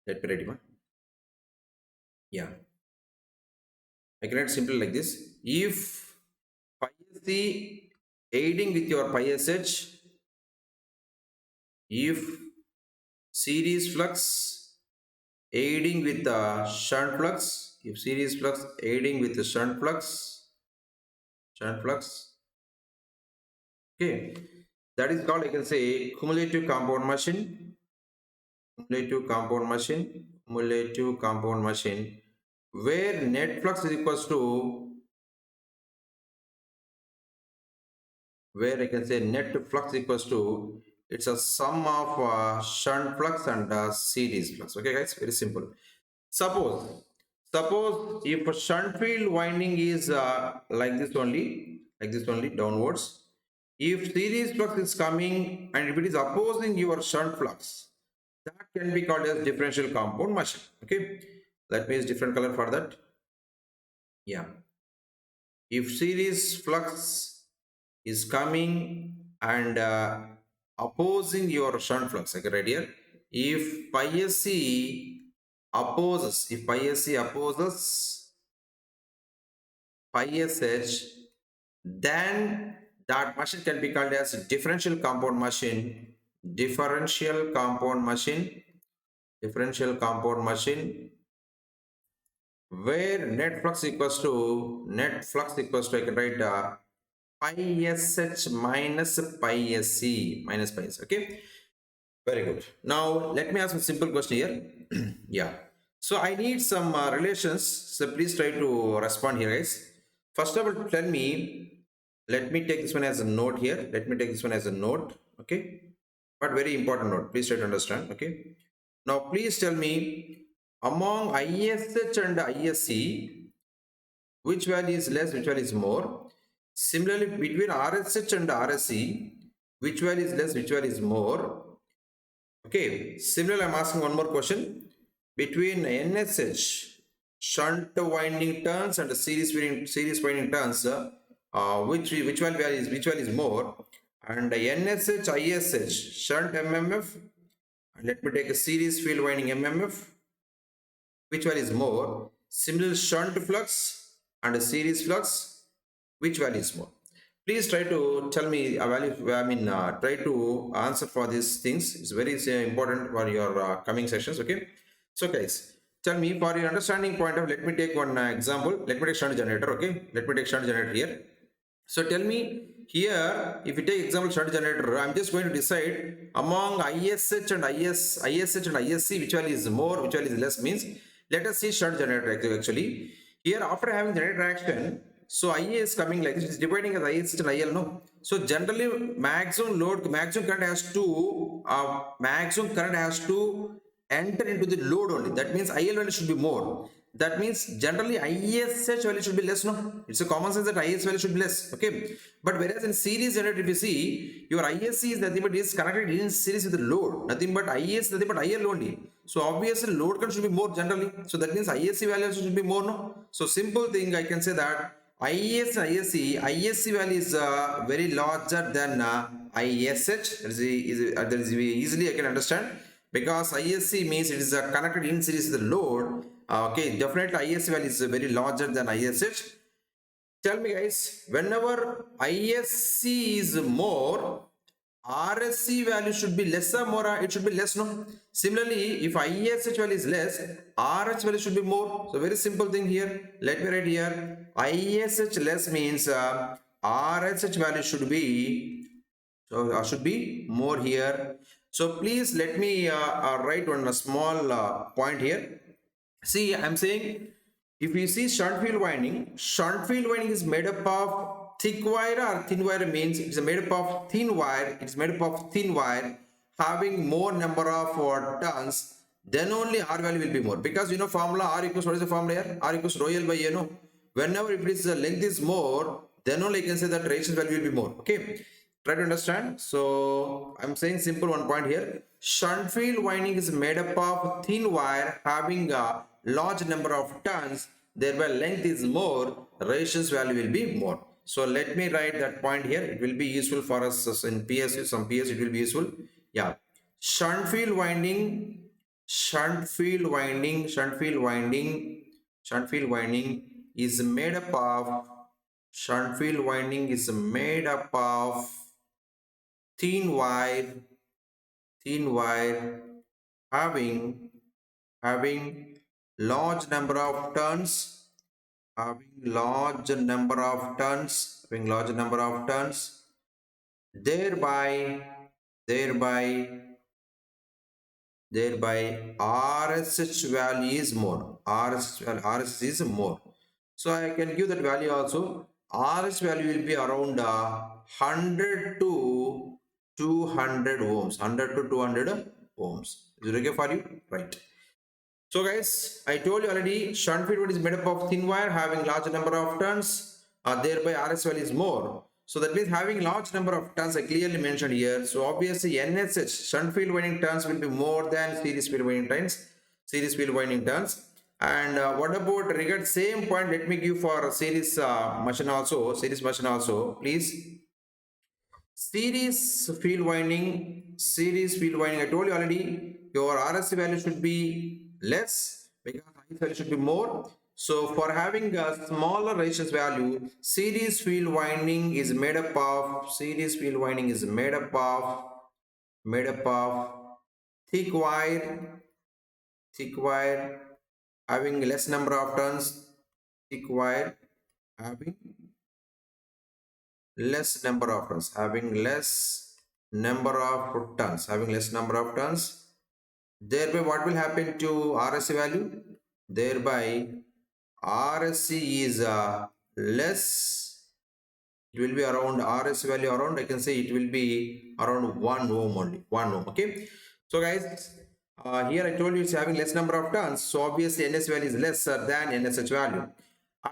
let me write it. Yeah, I can write simply like this. If pi AC aiding with your pi SH, if series flux aiding with the shunt flux, if series flux aiding with the shunt flux, okay, that is called, I can say, cumulative compound machine, where net flux is equals to, where I can say net flux equals to, it's a sum of shunt flux and series flux. Okay, guys, very simple. Suppose if a shunt field winding is like this only downwards, if series flux is coming and if it is opposing your shunt flux, that can be called as differential compound machine. Okay, that means different color for that. Yeah, if series flux is coming and opposing your shunt flux, I can write here. If pi SC opposes, pi SH, then that machine can be called as differential compound machine. Differential compound machine, where net flux equals to, I can write pi SH minus pi SC. Okay, very good. Now let me ask a simple question here. Yeah, so I need some relations, so please try to respond here, guys. First of all, tell me, let me take this one as a note here. Okay, but very important note, please try to understand. Okay, now please tell me, among ISH and ISC, which value is less, which value is more? Similarly, between RSH and RSC, which value is less, which value is more? Okay, similarly, I'm asking one more question. Between NSH, shunt winding turns, and series winding turns, which value is more? And NSH, ISH, shunt MMF, and let me take a series field winding MMF, which value is more? Similar shunt flux and a series flux, which value is more? Please try to tell me a value. Try to answer for these things. It's very important for your coming sessions. Okay, so guys, tell me, for your understanding point of, let me take one example. Let me take shunt generator. Okay, let me take shunt generator here. So tell me here, if you take example shunt generator, I'm just going to decide among ISH and ISC, which value is more, which value is less. Means let us see shunt generator actually. Here, after having generator action, so IA is coming like this, it's dividing as ISH and IL, no? So generally maximum current has to enter into the load only. That means IL value should be more. That means generally ISH value should be less, no? It's a common sense that IS value should be less, okay? But whereas in series generator, if you see, your ISC is nothing but is connected in series with the load, nothing but IS, nothing but IL only. So obviously load current should be more generally. So that means ISC value should be more, no? So simple thing, I can say that IS and ISC value is very larger than ISH. That is easily I can understand, because ISC means it is connected in series with the load. Okay, definitely ISC value is very larger than ISH. Tell me guys, whenever ISC is more, RSC value should be less or more? It should be less, no? Similarly, if ISH value is less, RH value should be more. So very simple thing here. Let me write here. ISH less means RSH value should be, so should be more here. So please let me write one small point here. See, I'm saying if you see shunt field winding is made up of thick wire or thin wire, means it's made up of thin wire. It's made up of thin wire having more number of turns. Then only R value will be more, because you know formula R equals, what is the formula here? R equals rho L by A, no? Whenever if it is the length is more, then only I can say that resistance value will be more. Okay, try to understand. So I'm saying simple one point here. Shunt field winding is made up of thin wire having a large number of turns, thereby length is more, resistance value will be more. So let me write that point here. It will be useful for us in PS, some PS it will be useful. Yeah, shunt field winding, shunt field winding, shunt field winding, shunt field winding is made up of, shunt field winding is made up of thin wire, thin wire having large number of turns, having large number of turns, having large number of turns, thereby RSH value is more. RSH is more. So I can give that value also. RSH value will be around 100 to 200 ohms. 100 to 200 ohms. Is it okay for you? Right. So guys, I told you already, shunt field is made up of thin wire having large number of turns, thereby RS value is more. So that means having large number of turns, I clearly mentioned here. So obviously NSH, shunt field winding turns, will be more than series field winding turns. Series field winding turns. And what about regard same point? Let me give for series machine also. Series machine also, please. Series field winding, I told you already, your RSC value should be less because IS value should be more. So for having a smaller resistance value, series field winding is made up of, thick wire having less number of turns, thick wire having less number of turns, having less number of turns, thereby what will happen to RSC value? Thereby RSC is less. It will be around RSC value around, I can say it will be around 1 ohm only, 1 ohm. Okay, so guys, here I told you it's having less number of turns, so obviously NS value is lesser than NSH value.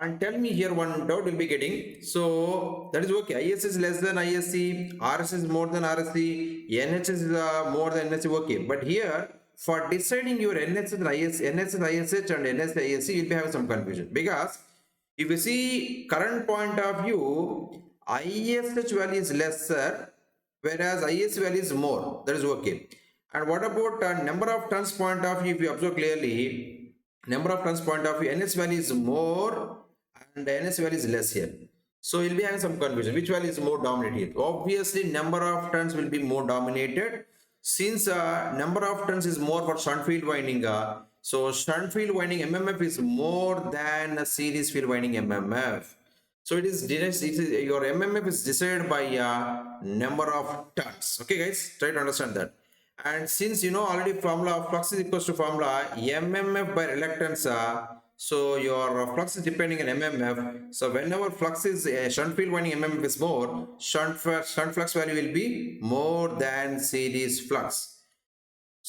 And tell me here one doubt will be getting. So that is okay. IS is less than ISC, RS is more than RSC, NH is more than NSC. Okay, but here for deciding your NS and IS, NS and ISH and NS ISC, you'll be having some confusion, because if you see current point of view, ISH value is lesser, whereas IS value is more. That is okay. And what about number of turns point of view? If you observe clearly, number of turns point of view, NS value is more and NS value is less here. So you'll be having some confusion. Which value is more dominant here? Obviously, number of turns will be more dominated. Since number of turns is more for shunt field winding, so shunt field winding MMF is more than a series field winding MMF. So it is your MMF is decided by number of turns. Okay, guys, try to understand that. And since you know already formula of flux is equals to formula MMF by reluctance, so your flux is depending on MMF. So whenever flux is shunt field winding MMF is more, shunt flux value will be more than series flux.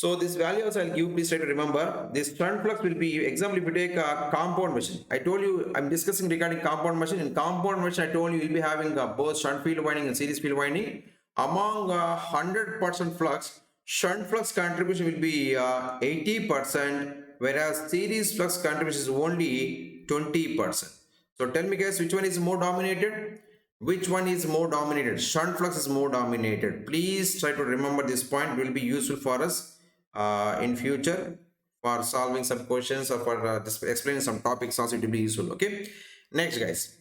So this value also I'll give, please try to remember. This shunt flux will be, example, if you take a compound machine. I told you, I'm discussing regarding compound machine. In compound machine, I told you you'll be having both shunt field winding and series field winding. Among 100% flux, shunt flux contribution will be 80%, whereas series flux contribution is only 20%. So tell me guys, which one is more dominated? Which one is more dominated? Shunt flux is more dominated. Please try to remember this point. It will be useful for us in future for solving some questions or for explaining some topics also. It will be useful. Okay. Next guys.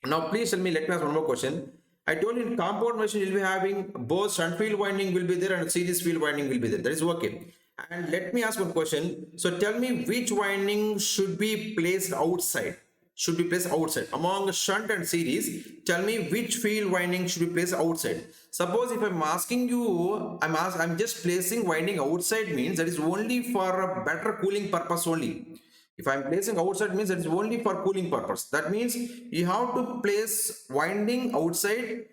Now please tell me, let me ask one more question. I told you in compound machine you'll be having both shunt field winding will be there and series field winding will be there. That is okay. And let me ask one question. So tell me which winding should be placed outside? Should be placed outside among shunt and series. Tell me which field winding should be placed outside. Suppose if I'm asking you, I'm just placing winding outside, means that is only for a better cooling purpose only. If I'm placing outside, means that is only for cooling purpose. That means you have to place winding outside,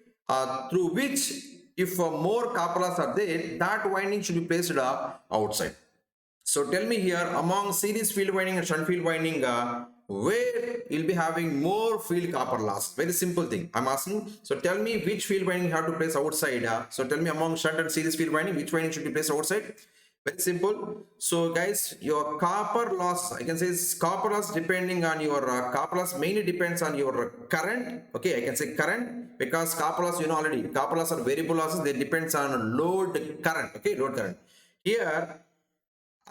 through which if more copper loss are there, that winding should be placed outside. So tell me here, among series field winding and shunt field winding, where you'll be having more field copper loss? Very simple thing I'm asking. So tell me which field winding you have to place outside. So tell me among shunt and series field winding, which winding should be placed outside? Very simple. So guys, your copper loss, I can say is copper loss depending on your copper loss mainly depends on your current. Okay, I can say current, because copper loss, you know already, copper loss are variable losses. They depends on load current. Okay, load current. Here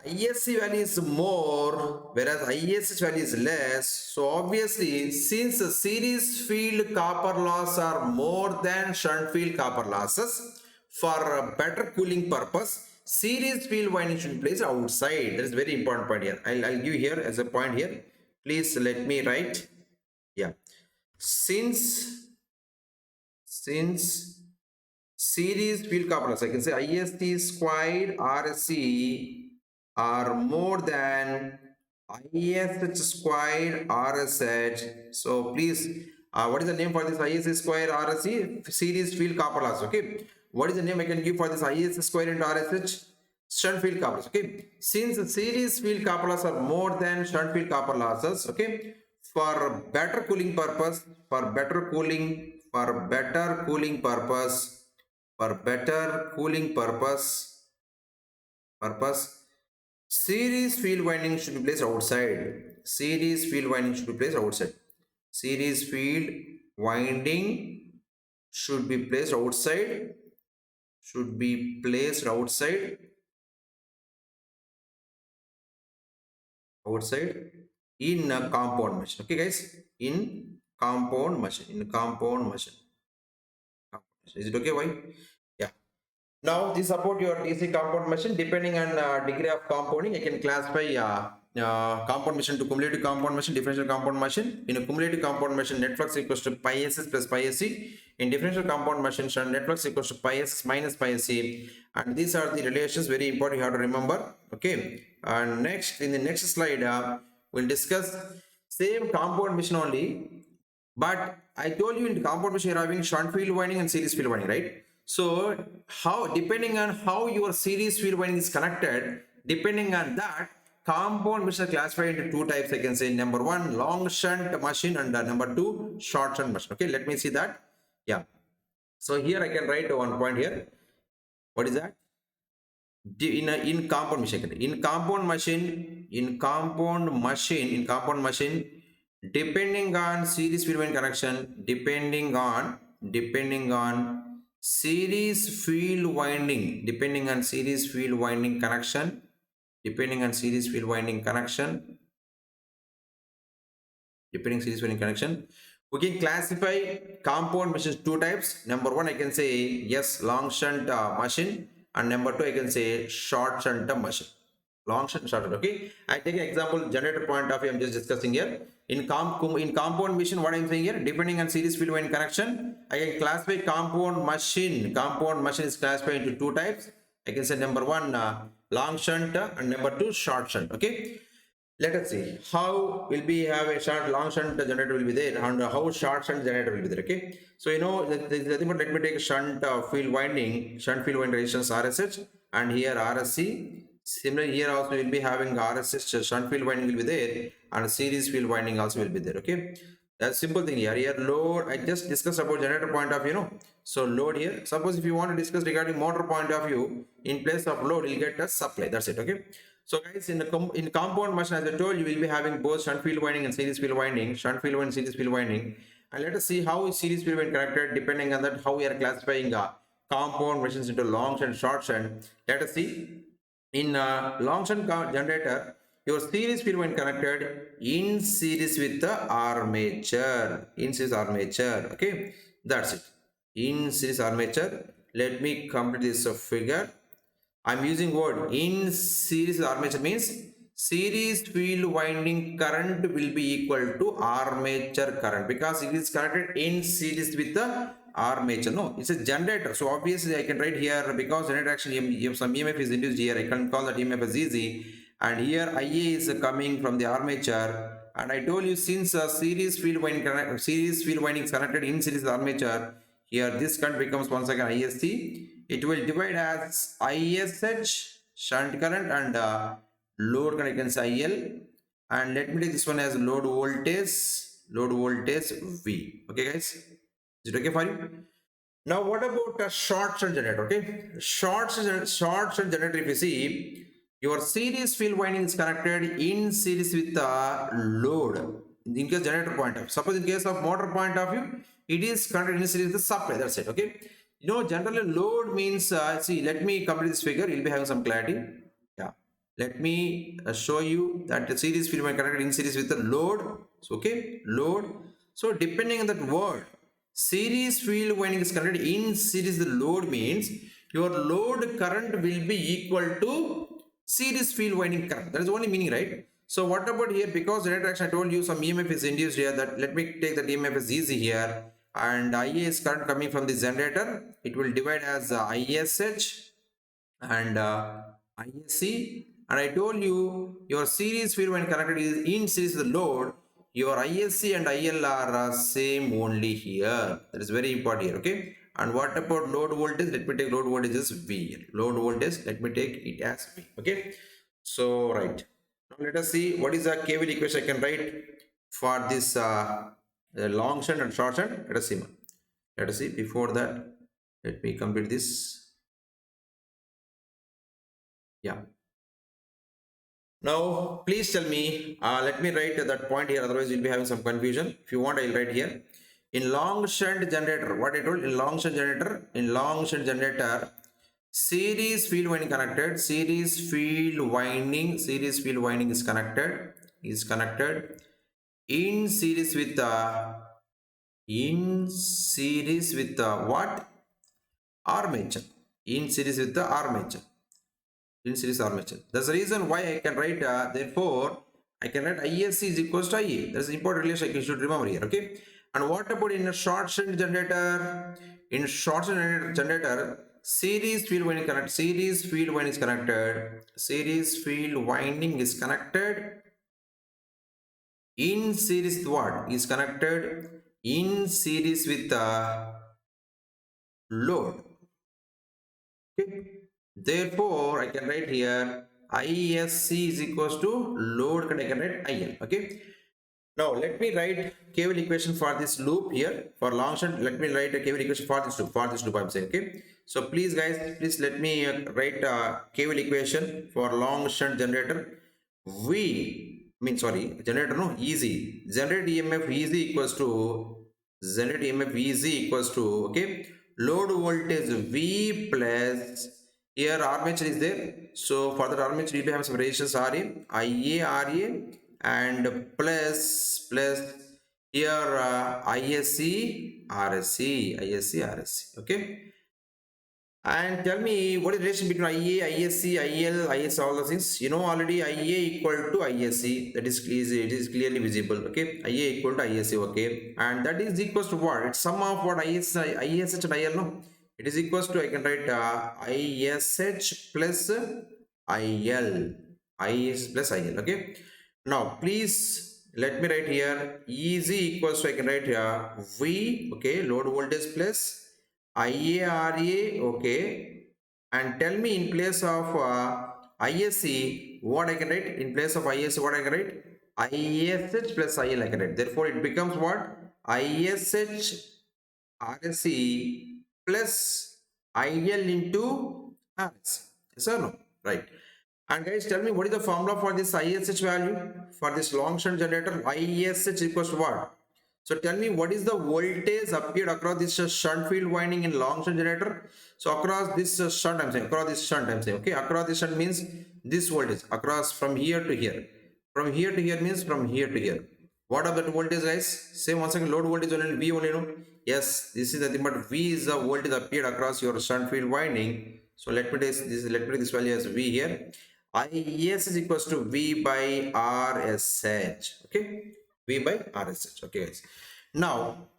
ISC value is more, whereas ISH value is less. So obviously, since the series field copper loss are more than shunt field copper losses, for a better cooling purpose, series field winding should be placed outside. That is very important point here. I'll give here as a point here. Please let me write. Yeah. Since series field copper loss, I can say IST squared RSC are more than ISH squared RSH. So please, what is the name for this ISH squared RSC? Series field copper loss. Okay. What is the name I can give for this ISH squared into RSH? Shunt field copper loss. Okay. Since the series field copper loss are more than shunt field copper losses, okay, for better cooling purpose, for better cooling purpose, series field winding should be placed outside. Series field winding should be placed outside. Series field winding should be placed outside. Should be placed outside. Outside in a compound machine. Okay, guys. In compound machine. Is it okay? Why? Yeah. Now this support your DC compound machine. Depending on degree of compounding, I can classify compound machine to cumulative compound machine, differential compound machine. In a cumulative compound machine, net flux equals to pi ss plus pi sc. In differential compound machine, net flux equals to pi ss minus pi sc. And these are the relations, very important, you have to remember. Okay. And next, in the next slide, we'll discuss same compound machine only. But I told you in compound machine you're having shunt field winding and series field winding, right? So how, depending on how your series field winding is connected, depending on that, compound machine are classified into two types. I can say number one, long shunt machine, and number two, short shunt machine. Okay, let me see that. Yeah. So here I can write one point here. What is that? In compound machine, depending on series field winding connection, depending on series field winding connection, we can classify compound machines two types. Number one, I can say yes, long shunt machine, and number two, I can say short shunt machine. Long shunt, short shunt. Okay, I take an example generator point of view. I'm just discussing here. In compound machine, what I'm saying here, depending on series field winding connection, I can classify compound machine. Compound machine is classified into two types. I can say number one, long shunt, and number two, short shunt. Okay. Let us see how will be have a long shunt generator will be there, and how short shunt generator will be there. Okay, so you know nothing but let me take shunt field winding resistance RSH, and here RSC. Similarly, here also we will be having RSS shunt field winding will be there, and series field winding also will be there. Okay, that's simple thing here. Here load, I just discussed about generator point of view, no? So load here. Suppose if you want to discuss regarding motor point of view, in place of load, you'll get a supply. That's it. Okay. So guys, in compound machine, as I told you, will be having both shunt field winding and series field winding, shunt field winding, series field winding, and let us see how series field winding connected. Depending on that, how we are classifying compound machines into long shunt, short shunt. Let us see. In long shunt generator, your series field when connected in series with the armature. In series armature. Okay, that's it. In series armature. Let me complete this figure. I'm using word in series armature means series field winding current will be equal to armature current because it is connected in series with the armature. No, it's a generator. So obviously I can write here because generator actually if some EMF is induced here, I can call that EMF as easy. And here IA is coming from the armature. And I told you since series field winding is connected in series armature, here this current becomes once again ISC. It will divide as ISH shunt current and load current, you can say IL. And let me take this one as load voltage V. Okay guys, is it okay for you? Now what about a short shunt generator? Okay, short shunt generator, if you see, your series field winding is connected in series with the load. In case generator point of view, suppose in case of motor point of view, it is connected in series with the supply. That's it. Okay. You know, generally load means see. Let me complete this figure. You'll be having some clarity. Yeah. Let me show you that the series field winding connected in series with the load. So okay, load. So depending on that word, series field winding is connected in series the load means your load current will be equal to series field winding current. That is the only meaning, right? So what about here? Because generator action I told you some EMF is induced here. That let me take that EMF as easy here. And IA is current coming from the generator. It will divide as ISH and ISC. And I told you your series field when connected is in series with the load. Your ISC and IL are same only here. That is very important here. Okay. And what about load voltage? Let me take load voltage as V. Load voltage, let me take it as V. Okay. So right. Now let us see what is the Kvl equation I can write for this long shunt and short shunt. Let us see. Let us see. Before that, let me complete this. Yeah. Now, please tell me, let me write that point here, otherwise you'll be having some confusion. If you want, I'll write here. In long shunt generator, what I told, in long shunt generator, series field winding connected, series field winding is connected in series with what? Armature. In series with the armature. In series armature. That's the reason why I can write, therefore, I can write ISC is equals to IA. That's the important relation I should remember here, okay? And what about in a short shunt generator? In short shunt generator, series field winding connected, series field winding is connected in series with what? Is connected in series with the load. Okay. Therefore, I can write here ISC is equals to load and I can write IL. Okay. Now let me write Kvl equation for this loop here for long shunt. Let me write a Kvl equation for this loop. I'm saying, okay. So please guys, please let me write Kvl equation for long shunt generator. Generator no easy. Generate EMF equals to okay, load voltage V plus here armature is there. So for the armature we have some resistance RA, RA and plus here ISC, RSC. Okay. And tell me what is the relation between IA, ISC, IL, IS, all those things. You know already IA equal to ISC. That is easy. It is clearly visible. Okay. IA equal to ISC. Okay. And that is equals to what? It's sum of what ISH and IL. No. It is equals to I can write ISH plus IL. IS plus IL. Okay. Now please let me write here EZ equals to I can write here V. Okay. Load voltage plus IARA, okay, and tell me in place of ISC, what I can write? In place of ISC, what I can write? ISH plus IL I can write. Therefore, it becomes what? ISH RSC plus IL into RS. Yes or no? Right. And guys, tell me what is the formula for this ISH value? For this long shunt generator, ISH equals to what? So tell me what is the voltage appeared across this shunt field winding in long shunt generator? So across this shunt, I'm saying, across this shunt, I'm saying, okay, across this shunt means this voltage, across from here to here. From here to here means from here to here. What are the voltage, guys? Same once again, load voltage only, V only, no? Yes, this is nothing but V is the voltage appeared across your shunt field winding. So let me take this value as V here. IS is equals to V by RSH. Okay, V by RSH. Okay, guys. Now,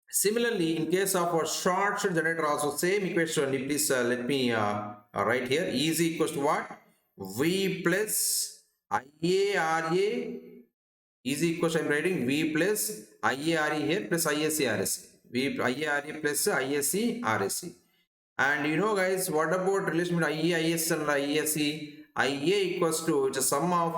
similarly, in case of a short circuit generator, also same equation. Please let me write here. E is equals to what? V plus IARA is equals to, I'm writing V plus IARE here plus ISC RSC. V IARA plus ISC RSC. And you know, guys, what about relation between IA, IS and ISC? IA equals to, it's a sum of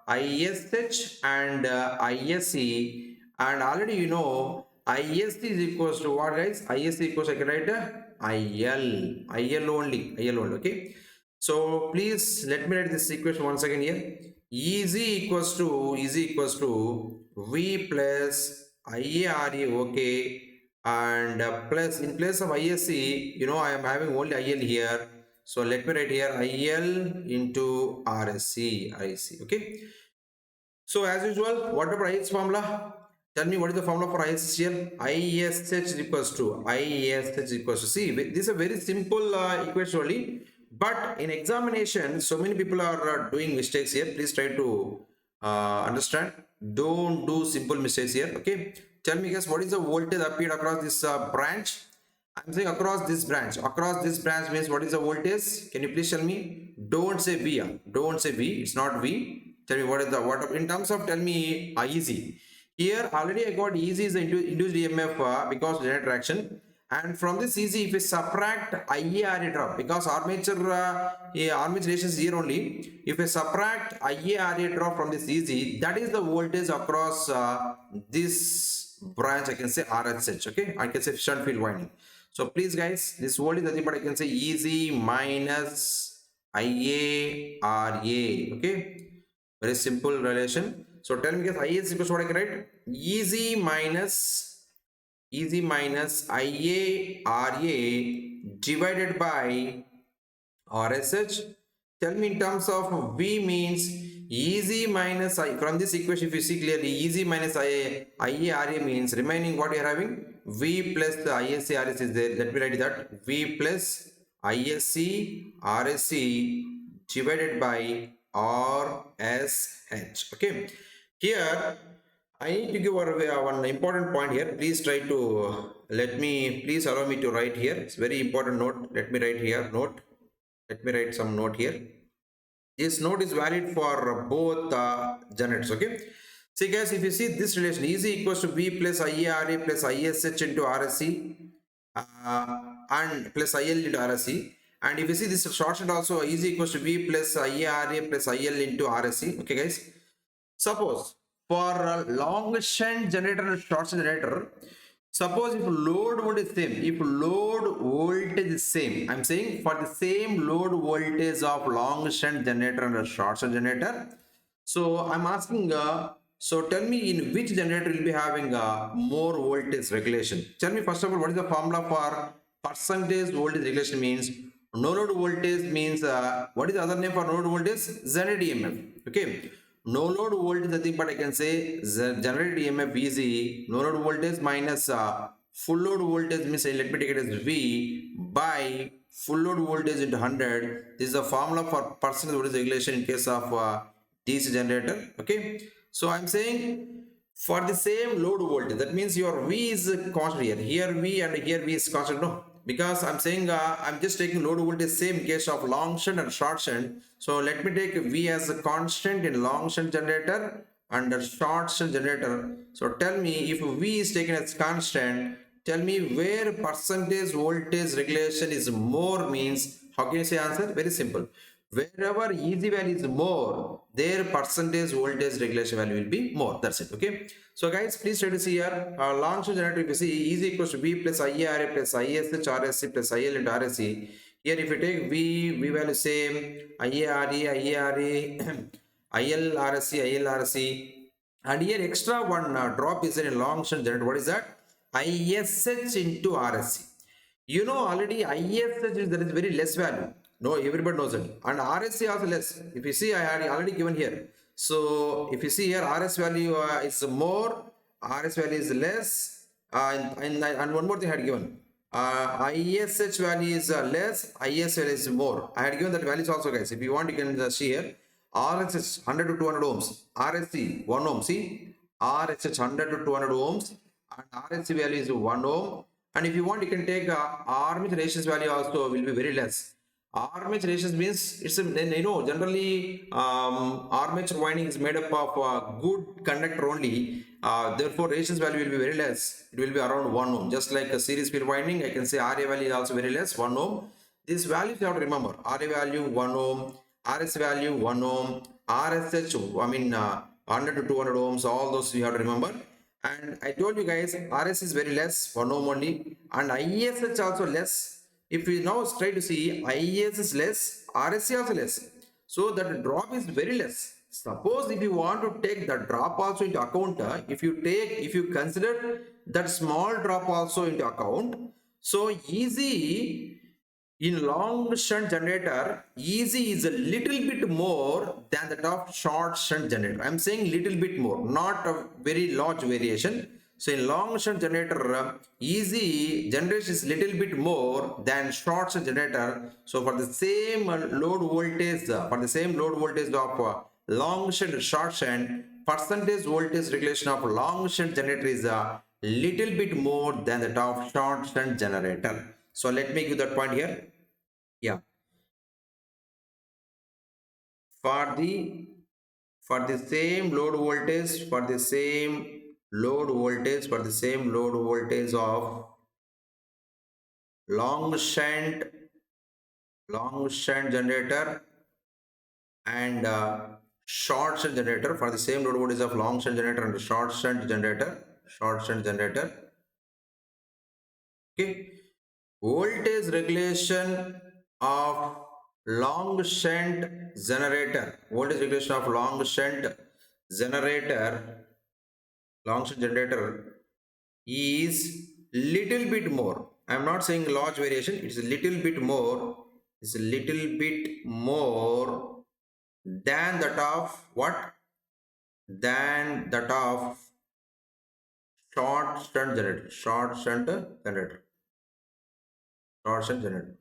ISH and ISC. And already you know, ISC is equals to what, guys? ISC equals, I can write IL only, okay? So please let me write this equation once again here. EZ equals to V plus IARA, okay, and plus in place of ISC, you know, I am having only IL here. So let me write here IL into RSC, okay. So as usual, what about IS formula? Tell me what is the formula for ISH here? ISH equals to, see, this is a very simple equation only. But in examination, so many people are doing mistakes here. Please try to understand. Don't do simple mistakes here. Okay. Tell me, guys, what is the voltage appeared across this branch? I'm saying across this branch. Across this branch means what is the voltage? Can you please tell me? Don't say V. Don't say V. It's not V. Tell me what is the what in terms of, tell me easy. Here already I got easy is the induced EMF because generator action. And from this easy, if we subtract IARA drop, because armature relation is here only. If we subtract IARA drop from this easy, that is the voltage across this branch. I can say RSH. Okay, I can say shunt field winding. So please, guys, this voltage is nothing but I can say easy minus IARA. Okay, very simple relation. So tell me, guys, IA is equals to what I can write? Easy minus IARA divided by RSH. Tell me in terms of V means easy minus I. From this equation, if you see clearly, easy minus IARA means remaining what you are having? V plus the ISC RSC is there. Let me write that. V plus ISC RSC divided by RSH. Okay. Here, I need to give one important point here. Please try to please allow me to write here. It's very important note. Let me write here note. Let me write some note here. This note is valid for both generators. Okay. See, guys, if you see this relation, EZ equals to V plus IARA plus ISH into RSC and plus IL into RSC. And if you see this short shunt also, EZ equals to V plus IARA plus IL into RSC. Okay, guys. Suppose for a long shunt generator and short shunt generator, suppose if load voltage is same, I'm saying for the same load voltage of long shunt generator and a short shunt generator. So I'm asking, so tell me in which generator will be having more voltage regulation. Tell me first of all, what is the formula for percentage voltage regulation means? No load voltage means, what is the other name for no load voltage? Generated EMF. Okay. No load voltage, I think, but I can say generated EMF easy. No load voltage minus full load voltage means, let me take it as V by full load voltage into 100. This is the formula for percentage voltage regulation in case of DC generator. Okay. So I'm saying for the same load voltage, that means your V is constant here. Here V and here V is constant. No. Because I'm saying I'm just taking load voltage same in case of long shunt and short shunt. So let me take V as a constant in long shunt generator and a short shunt generator. So tell me if V is taken as constant, tell me where percentage voltage regulation is more means, how can you say answer? Very simple. Wherever easy value is more, their percentage voltage regulation value will be more. That's it. Okay. So guys, please try to see here. Long shunt generator, if you see, easy equals to V plus IARA plus ISH RSC plus IL into RSC. Here if you take V value same, IARE, IL RSC, IL RSC, and here extra one drop is in a long shunt generator. What is that? ISH into RSC. You know already ISH is, there is very less value. No, everybody knows it. And RSC also less. If you see, I had already given here. So if you see here, RS value is more, RS value is less, and one more thing I had given. ISH value is less, IS value is more. I had given that values also, guys. If you want, you can see here. RS is 100 to 200 ohms. RSC 1 ohm. See, RSH 100 to 200 ohms, and RSC value is 1 ohm. And if you want, you can take armature resistance value also will be very less. Armature resistance means it's a, generally armature winding is made up of good conductor only. Therefore, resistance value will be very less. It will be around 1 ohm. Just like a series field winding, I can say RA value is also very less, 1 ohm. These values you have to remember. RA value 1 ohm, RS value 1 ohm, RSH, 100 to 200 ohms, all those you have to remember. And I told you guys, RS is very less, 1 ohm only, and ISH also less. If we now try to see, IS is less, RSC also less. So that drop is very less. Suppose if you want to take the drop also into account, if you consider that small drop also into account, so easy in long shunt generator, easy is a little bit more than that of short shunt generator. I am saying little bit more, not a very large variation. So in long shunt generator, easy generation is little bit more than short shunt generator. So for the same load voltage, of long shunt and short shunt, percentage voltage regulation of long shunt generator is a little bit more than that of short shunt generator. So let me give that point here. Yeah. For the same load voltage, of long shunt generator and short shunt generator, for the same load voltage of long shunt generator and short shunt generator. Okay. Voltage regulation of long shunt generator. Generator, long shunt generator is little bit more. I am not saying large variation. It's a little bit more. It's a little bit more than that of what? Than that of short shunt generator. Short shunt generator.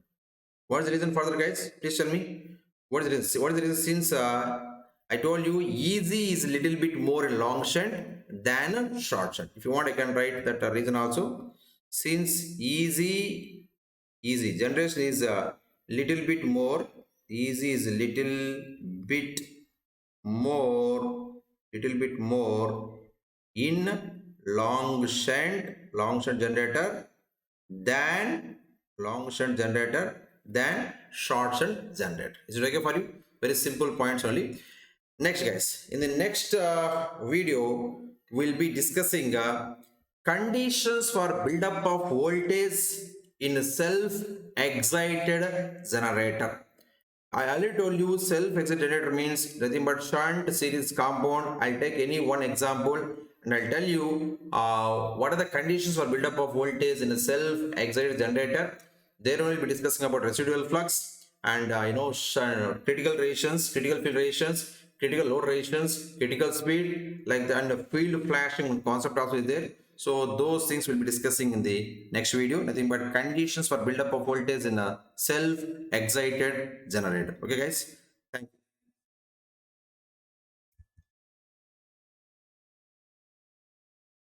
What is the reason for that, guys? Please tell me. What is the reason? Since I told you easy is a little bit more in long shunt than short shunt. If you want, I can write that reason also. Since easy generation is a little bit more, easy is a little bit more, in long shunt generator than short shunt generator. Is it okay for you? Very simple points only. Next, guys, in the next video, we'll be discussing conditions for buildup of voltage in a self-excited generator. I already told you self-excited generator means nothing but shunt series compound. I'll take any one example and I'll tell you what are the conditions for buildup of voltage in a self-excited generator. There we will be discussing about residual flux and critical field ratios, critical load ratios, critical speed, like that, and field flashing concept also is there. So those things we'll be discussing in the next video. Nothing but conditions for buildup of voltage in a self-excited generator. Okay, guys.